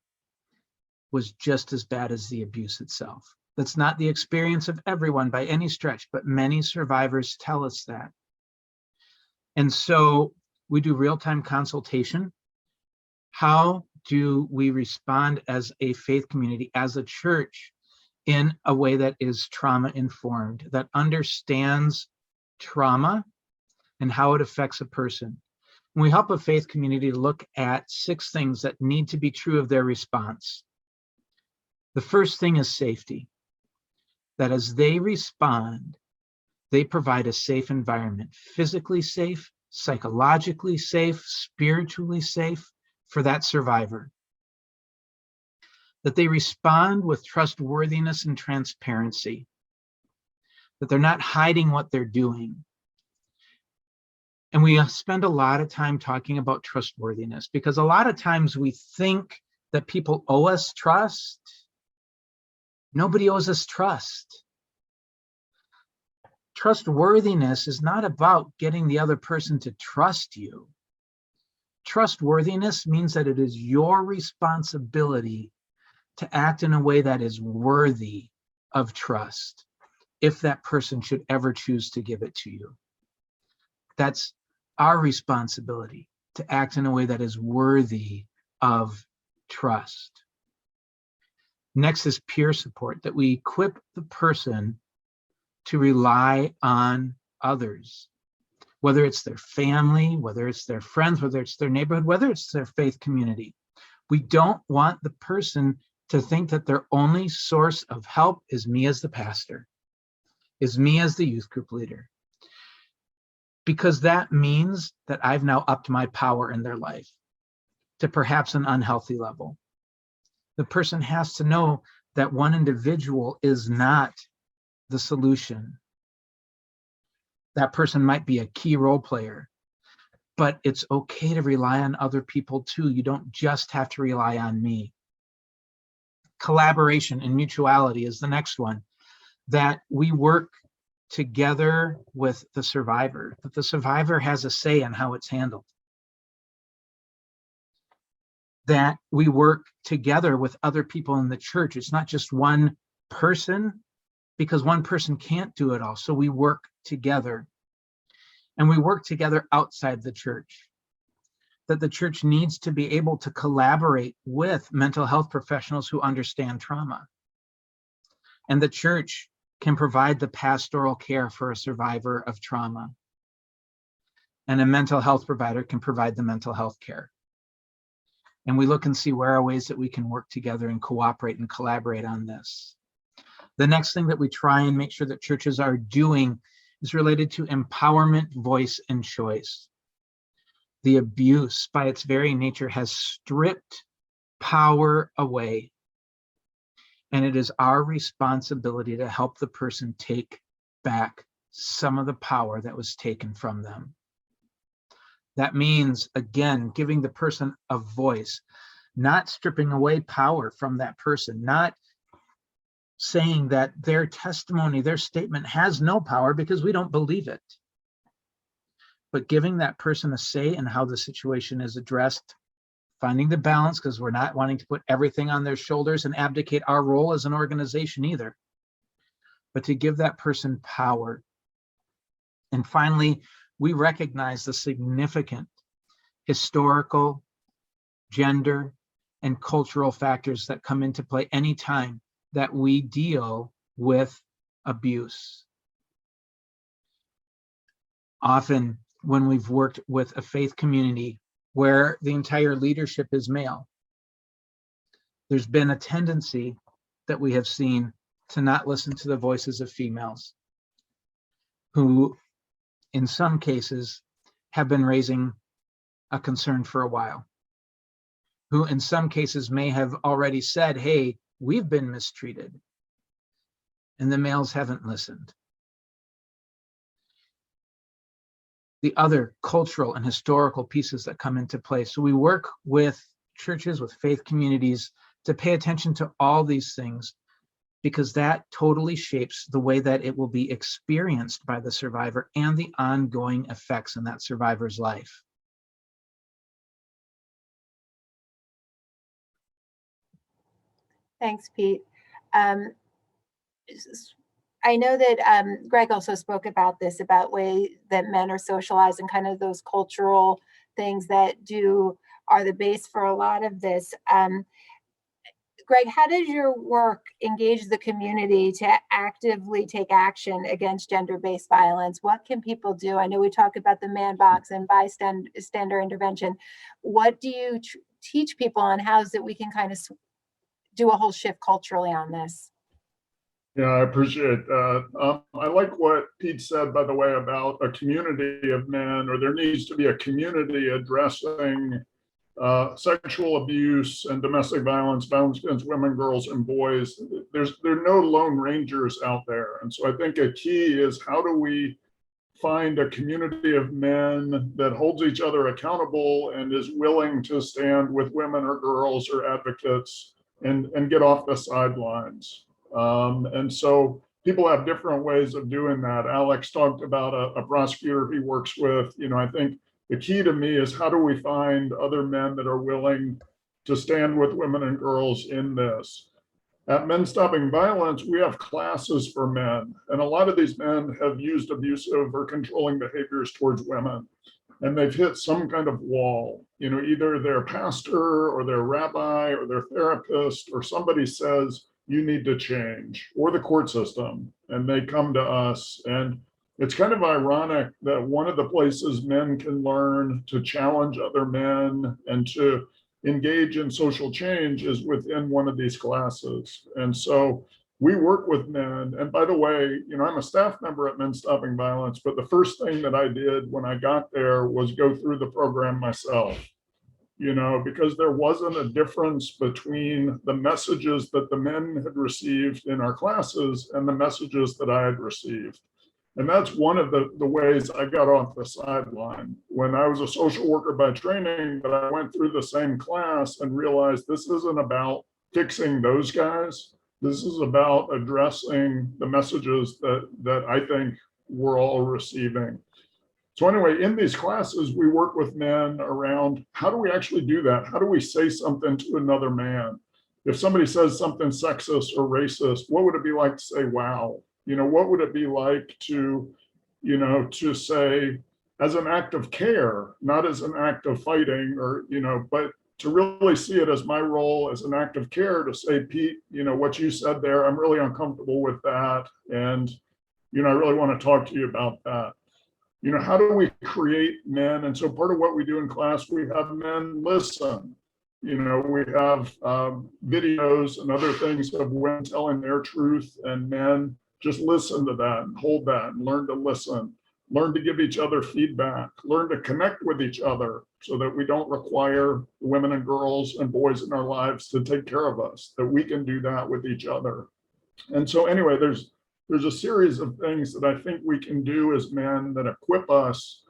was just as bad as the abuse itself. That's not the experience of everyone by any stretch, but many survivors tell us that. And so we do real-time consultation. How do we respond as a faith community, as a church, in a way that is trauma-informed, that understands trauma and how it affects a person? And we help a faith community look at 6 things that need to be true of their response. The first thing is safety, that as they respond, they provide a safe environment, physically safe, psychologically safe, spiritually safe for that survivor. That they respond with trustworthiness and transparency, that they're not hiding what they're doing. And we spend a lot of time talking about trustworthiness, because a lot of times we think that people owe us trust. Nobody owes us trust. Trustworthiness is not about getting the other person to trust you. Trustworthiness means that it is your responsibility to act in a way that is worthy of trust, if that person should ever choose to give it to you. That's our responsibility, to act in a way that is worthy of trust. Next is peer support, that we equip the person to rely on others, whether it's their family, whether it's their friends, whether it's their neighborhood, whether it's their faith community. We don't want the person to think that their only source of help is me as the pastor, is me as the youth group leader, because that means that I've now upped my power in their life to perhaps an unhealthy level. The person has to know that one individual is not the solution. That person might be a key role player, but it's okay to rely on other people too. You don't just have to rely on me. Collaboration and mutuality is the next one, that we work together with the survivor, that the survivor has a say in how it's handled. That we work together with other people in the church. It's not just one person, because one person can't do it all. So we work together, and we work together outside the church. That the church needs to be able to collaborate with mental health professionals who understand trauma. And the church can provide the pastoral care for a survivor of trauma. And a mental health provider can provide the mental health care. And we look and see where are ways that we can work together and cooperate and collaborate on this. The next thing that we try and make sure that churches are doing is related to empowerment, voice, and choice. The abuse, by its very nature, has stripped power away. And it is our responsibility to help the person take back some of the power that was taken from them. That means, again, giving the person a voice, not stripping away power from that person, not saying that their testimony, their statement has no power because we don't believe it, but giving that person a say in how the situation is addressed, finding the balance, because we're not wanting to put everything on their shoulders and abdicate our role as an organization either, but to give that person power. And finally, we recognize the significant historical, gender, and cultural factors that come into play anytime that we deal with abuse. Often when we've worked with a faith community where the entire leadership is male, there's been a tendency that we have seen to not listen to the voices of females who, in some cases, have been raising a concern for a while, who in some cases may have already said, hey, we've been mistreated, and the males haven't listened. The other cultural and historical pieces that come into play. So we work with churches, with faith communities to pay attention to all these things, because that totally shapes the way that it will be experienced by the survivor and the ongoing effects in that survivor's life. Thanks, Pete. I know that Greg also spoke about this, about way that men are socialized and kind of those cultural things that are the base for a lot of this. Greg, how does your work engage the community to actively take action against gender-based violence? What can people do? I know we talk about the man box and bystander intervention. What do you teach people on how is it we can kind of do a whole shift culturally on this? Yeah, I appreciate that. I like what Pete said, by the way, about a community of men, or there needs to be a community addressing sexual abuse and domestic violence, violence against women, girls, and boys. There are no lone rangers out there. And so I think a key is, how do we find a community of men that holds each other accountable and is willing to stand with women or girls or advocates and get off the sidelines. And so people have different ways of doing that. Alex talked about a prosecutor he works with. I think the key to me is, how do we find other men that are willing to stand with women and girls in this? At Men Stopping Violence, we have classes for men, and a lot of these men have used abusive or controlling behaviors towards women, and they've hit some kind of wall. Either their pastor or their rabbi or their therapist or somebody says, you need to change, or the court system, and they come to us. And it's kind of ironic that one of the places men can learn to challenge other men and to engage in social change is within one of these classes. And so we work with men. And by the way, I'm a staff member at Men Stopping Violence, but the first thing that I did when I got there was go through the program myself, because there wasn't a difference between the messages that the men had received in our classes and the messages that I had received. And that's one of the ways I got off the sideline. When I was a social worker by training, but I went through the same class and realized this isn't about fixing those guys. This is about addressing the messages that I think we're all receiving. So anyway, in these classes, we work with men around, how do we actually do that? How do we say something to another man? If somebody says something sexist or racist, what would it be like to say, wow? What would it be like to say, as an act of care, not as an act of fighting, or, but to really see it as my role as an act of care, to say, Pete, what you said there, I'm really uncomfortable with that. And, I really want to talk to you about that. How do we create men? And so part of what we do in class, we have men listen. We have videos and other things of women telling their truth, and men just listen to that and hold that and learn to listen. learn to give each other feedback, learn to connect with each other so that we don't require women and girls and boys in our lives to take care of us, that we can do that with each other. And so anyway, there's a series of things that I think we can do as men that equip us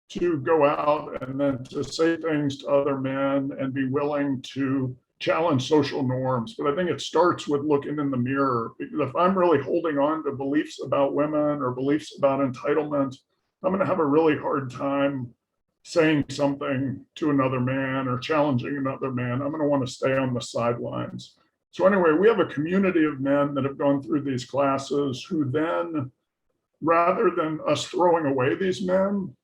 to go out and then to say things to other men and be willing to challenge social norms. But I think it starts with looking in the mirror, because if I'm really holding on to beliefs about women or beliefs about entitlement, I'm going to have a really hard time saying something to another man or challenging another man. I'm going to want to stay on the sidelines. So anyway, we have a community of men that have gone through these classes who then, rather than us throwing away these men,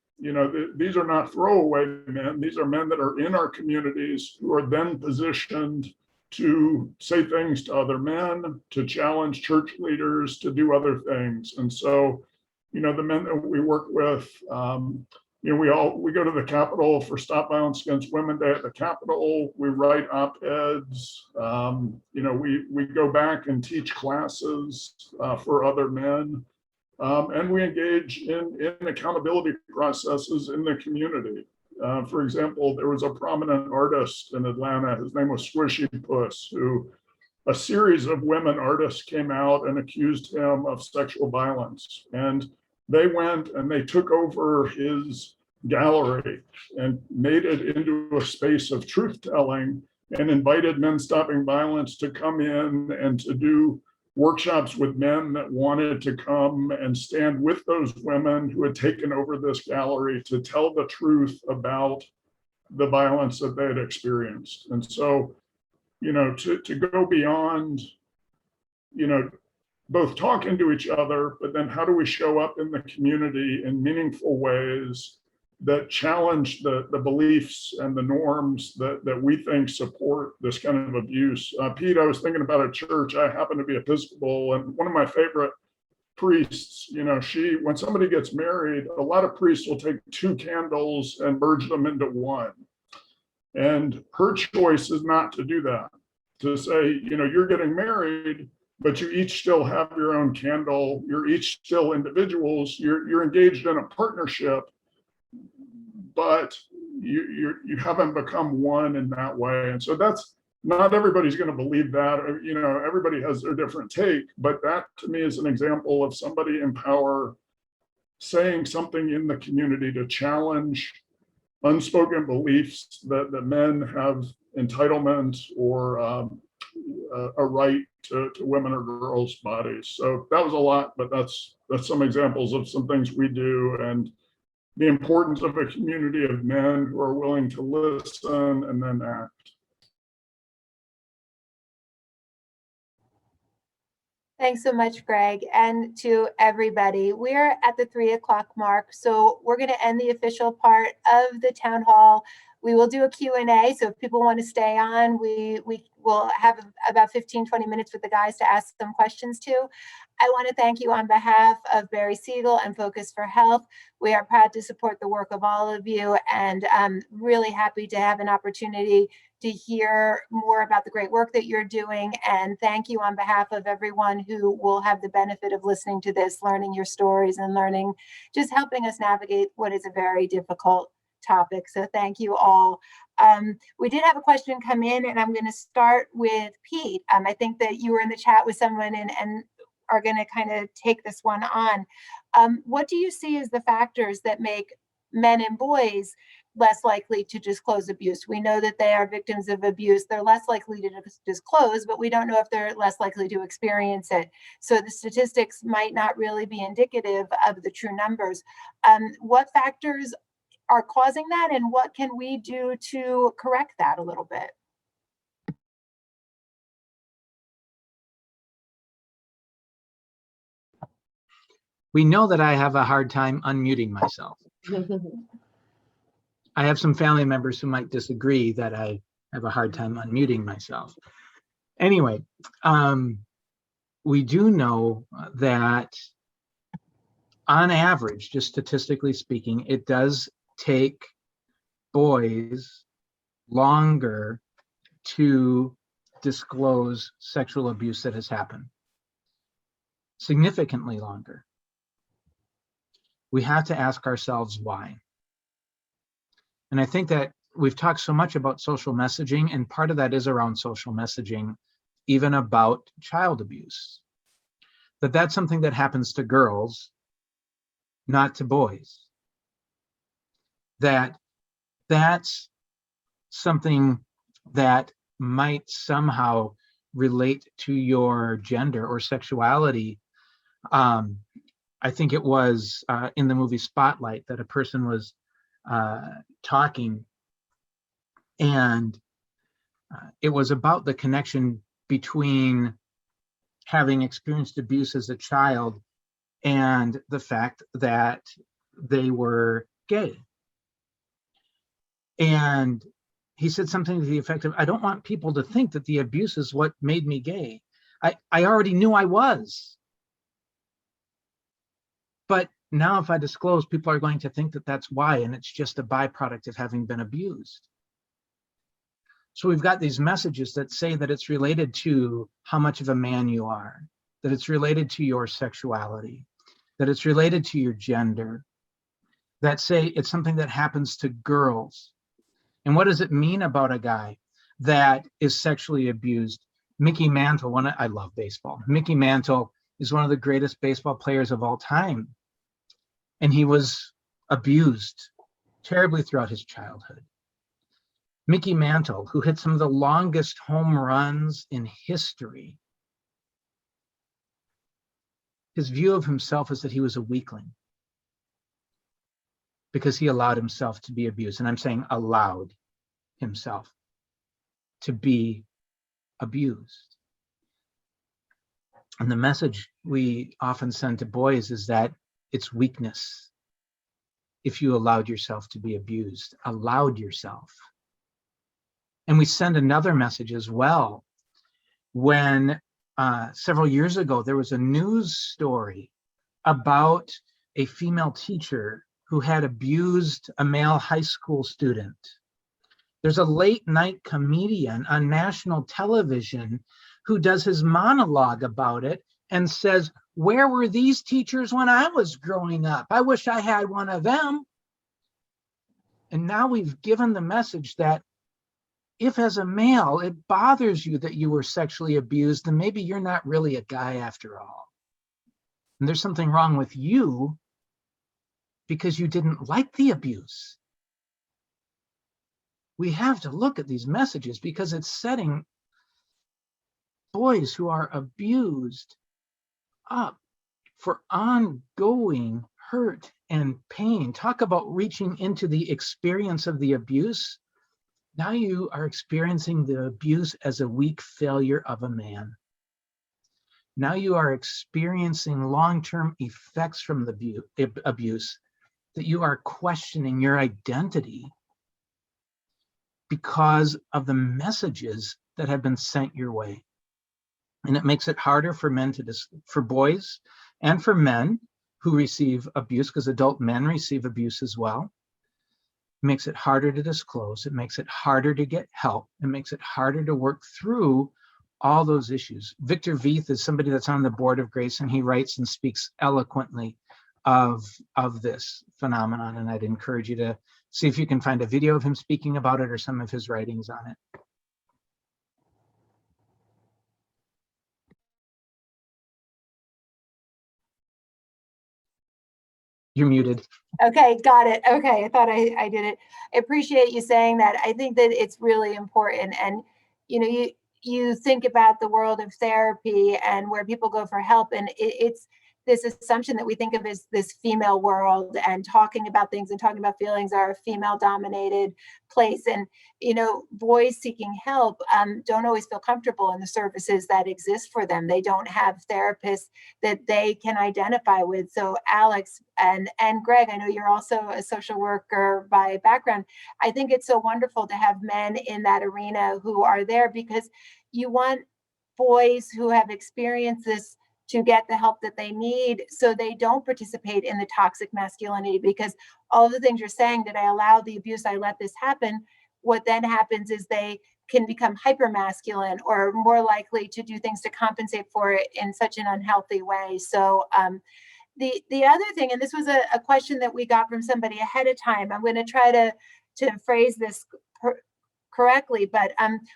these are not throwaway men. These are men that are in our communities who are then positioned to say things to other men, to challenge church leaders, to do other things. And so, the men that we work with, we go to the Capitol for Stop Violence Against Women Day at the Capitol. We write op-eds. We go back and teach classes for other men. And we engage in accountability processes in the community. For example, there was a prominent artist in Atlanta, his name was Squishy Puss, who a series of women artists came out and accused him of sexual violence. And they went and they took over his gallery and made it into a space of truth-telling and invited Men Stopping Violence to come in and to do workshops with men that wanted to come and stand with those women who had taken over this gallery to tell the truth about the violence that they had experienced. And so, to go beyond, both talking to each other, but then how do we show up in the community in meaningful ways that challenge the beliefs and the norms that we think support this kind of abuse. Pete, I was thinking about a church. I happen to be Episcopal, and one of my favorite priests, when somebody gets married, a lot of priests will take 2 candles and merge them into one. And her choice is not to do that, to say, you're getting married, but you each still have your own candle. You're each still individuals. You're engaged in a partnership, but you haven't become one in that way. And so that's not everybody's going to believe that. Everybody has their different take, but that to me is an example of somebody in power saying something in the community to challenge unspoken beliefs that men have entitlement or a right to women or girls' bodies. So that was a lot, but that's some examples of some things we do, and the importance of a community of men who are willing to listen and then act. Thanks so much, Greg, and to everybody. We're at the 3 o'clock mark, so we're going to end the official part of the town hall. We will do a Q&A, so if people want to stay on, we will have about 15, 20 minutes with the guys to ask them questions to. I want to thank you on behalf of Barry Siegel and Focus for Health. We are proud to support the work of all of you, and I'm really happy to have an opportunity to hear more about the great work that you're doing. And thank you on behalf of everyone who will have the benefit of listening to this, learning your stories and learning, just helping us navigate what is a very difficult topic. So thank you all. We did have a question come in, and I'm going to start with Pete. I think that you were in the chat with someone and are going to kind of take this one on. What do you see as the factors that make men and boys less likely to disclose abuse? We know that they are victims of abuse. They're less likely to disclose, but we don't know if they're less likely to experience it. So the statistics might not really be indicative of the true numbers. What factors are causing that, and what can we do to correct that a little bit? We know that I have a hard time unmuting myself. I have some family members who might disagree that I have a hard time unmuting myself. Anyway, we do know that on average, just statistically speaking, it does take boys longer to disclose sexual abuse that has happened. Significantly longer. we have to ask ourselves why. And I think that we've talked so much about social messaging, and part of that is around social messaging, even about child abuse. That's something that happens to girls, not to boys. That's something that might somehow relate to your gender or sexuality. I think it was in the movie Spotlight that a person was talking, and it was about the connection between having experienced abuse as a child and the fact that they were gay. And he said something to the effect of, I don't want people to think that the abuse is what made me gay. I already knew I was. But now if I disclose, people are going to think that that's why, and it's just a byproduct of having been abused. So we've got these messages that say that it's related to how much of a man you are, that it's related to your sexuality, that it's related to your gender, that say it's something that happens to girls. And what does it mean about a guy that is sexually abused? Mickey Mantle, I love baseball. Mickey Mantle is one of the greatest baseball players of all time. And he was abused terribly throughout his childhood. Mickey Mantle, who hit some of the longest home runs in history, his view of himself is that he was a weakling because he allowed himself to be abused. And I'm saying allowed himself to be abused. And the message we often send to boys is that it's weakness if you allowed yourself to be abused, allowed yourself. And we send another message as well. When several years ago, there was a news story about a female teacher who had abused a male high school student. There's a late night comedian on national television who does his monologue about it and says, where were these teachers when I was growing up? I wish I had one of them. And now we've given the message that if as a male, it bothers you that you were sexually abused, then maybe you're not really a guy after all. And there's something wrong with you because you didn't like the abuse. We have to look at these messages because it's setting boys who are abused up for ongoing hurt and pain. Talk about reaching into the experience of the abuse. Now you are experiencing the abuse as a weak failure of a man. Now you are experiencing long-term effects from the abuse, that you are questioning your identity because of the messages that have been sent your way. And it makes it harder for for boys and for men who receive abuse, because adult men receive abuse as well. It makes it harder to disclose. It makes it harder to get help. It makes it harder to work through all those issues. Victor Veith is somebody that's on the board of Grace, and he writes and speaks eloquently of this phenomenon. And I'd encourage you to see if you can find a video of him speaking about it or some of his writings on it. You're muted. Okay, got it. Okay, I thought I did it. I appreciate you saying that. I think that it's really important. And, you think about the world of therapy and where people go for help, and it's this assumption that we think of as this female world, and talking about things and talking about feelings are a female dominated place. And, boys seeking help don't always feel comfortable in the services that exist for them. They don't have therapists that they can identify with. So Alex and Greg, I know you're also a social worker by background. I think it's so wonderful to have men in that arena who are there, because you want boys who have experienced this to get the help that they need so they don't participate in the toxic masculinity. Because all the things you're saying, that I allowed the abuse, I let this happen, what then happens is they can become hyper masculine or more likely to do things to compensate for it in such an unhealthy way. So The other thing, and this was a question that we got from somebody ahead of time. I'm going to try to phrase this correctly, but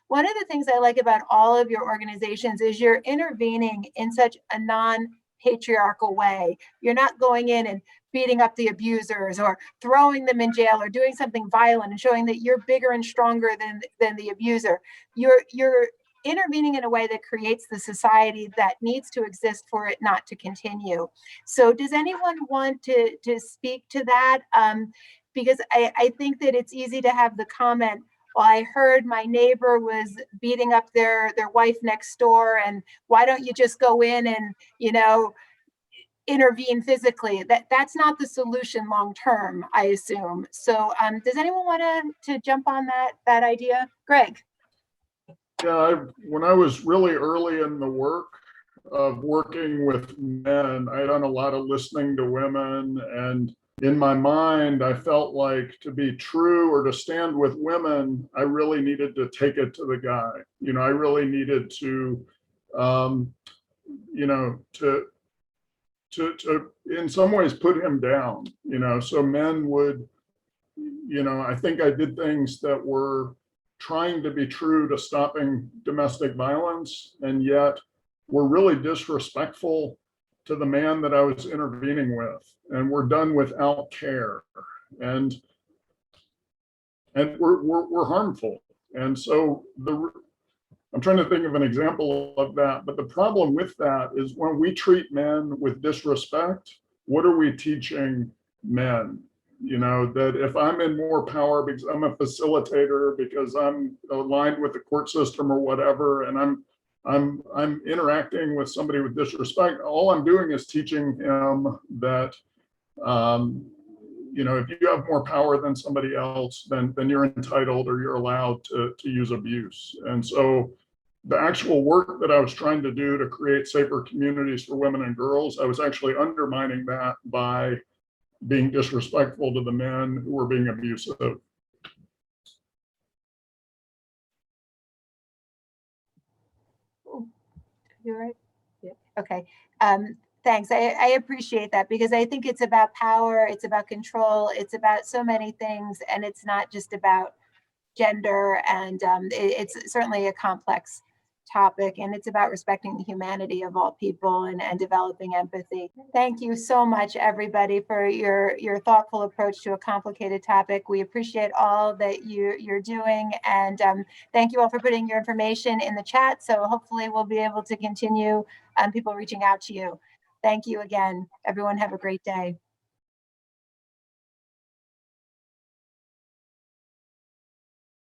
one of the things I like about all of your organizations is you're intervening in such a non-patriarchal way. You're not going in and beating up the abusers or throwing them in jail or doing something violent and showing that you're bigger and stronger than the abuser. You're intervening in a way that creates the society that needs to exist for it not to continue. So does anyone want to speak to that? Because I think that it's easy to have the comment, well, I heard my neighbor was beating up their wife next door, and why don't you just go in and, you know, intervene physically? That's not the solution long term, I assume. So does anyone want to jump on that idea? Greg. Yeah, when I was really early in the work of working with men, I had done a lot of listening to women, and in my mind, I felt like to be true or to stand with women, I really needed to take it to the guy. You know, I really needed to, you know, to in some ways put him down, you know, so men would, you know, I think I did things that were trying to be true to stopping domestic violence, and yet were really disrespectful to the man that I was intervening with, and were done without care, and we're harmful. And so I'm trying to think of an example of that, but the problem with that is when we treat men with disrespect, what are we teaching men? You know, that if I'm in more power because I'm a facilitator, because I'm aligned with the court system or whatever, and I'm interacting with somebody with disrespect, all I'm doing is teaching him that, you know, if you have more power than somebody else, then you're entitled or you're allowed to use abuse. And so the actual work that I was trying to do to create safer communities for women and girls, I was actually undermining that by being disrespectful to the men who were being abusive. You're right. Yeah. Okay. Thanks. I appreciate that, because I think it's about power, it's about control, it's about so many things, and it's not just about gender. And it's certainly a complex topic, and it's about respecting the humanity of all people and developing empathy. Thank you so much, everybody, for your thoughtful approach to a complicated topic. We appreciate all that you're doing, and thank you all for putting your information in the chat. So hopefully we'll be able to continue people reaching out to you. Thank you again. Everyone have a great day.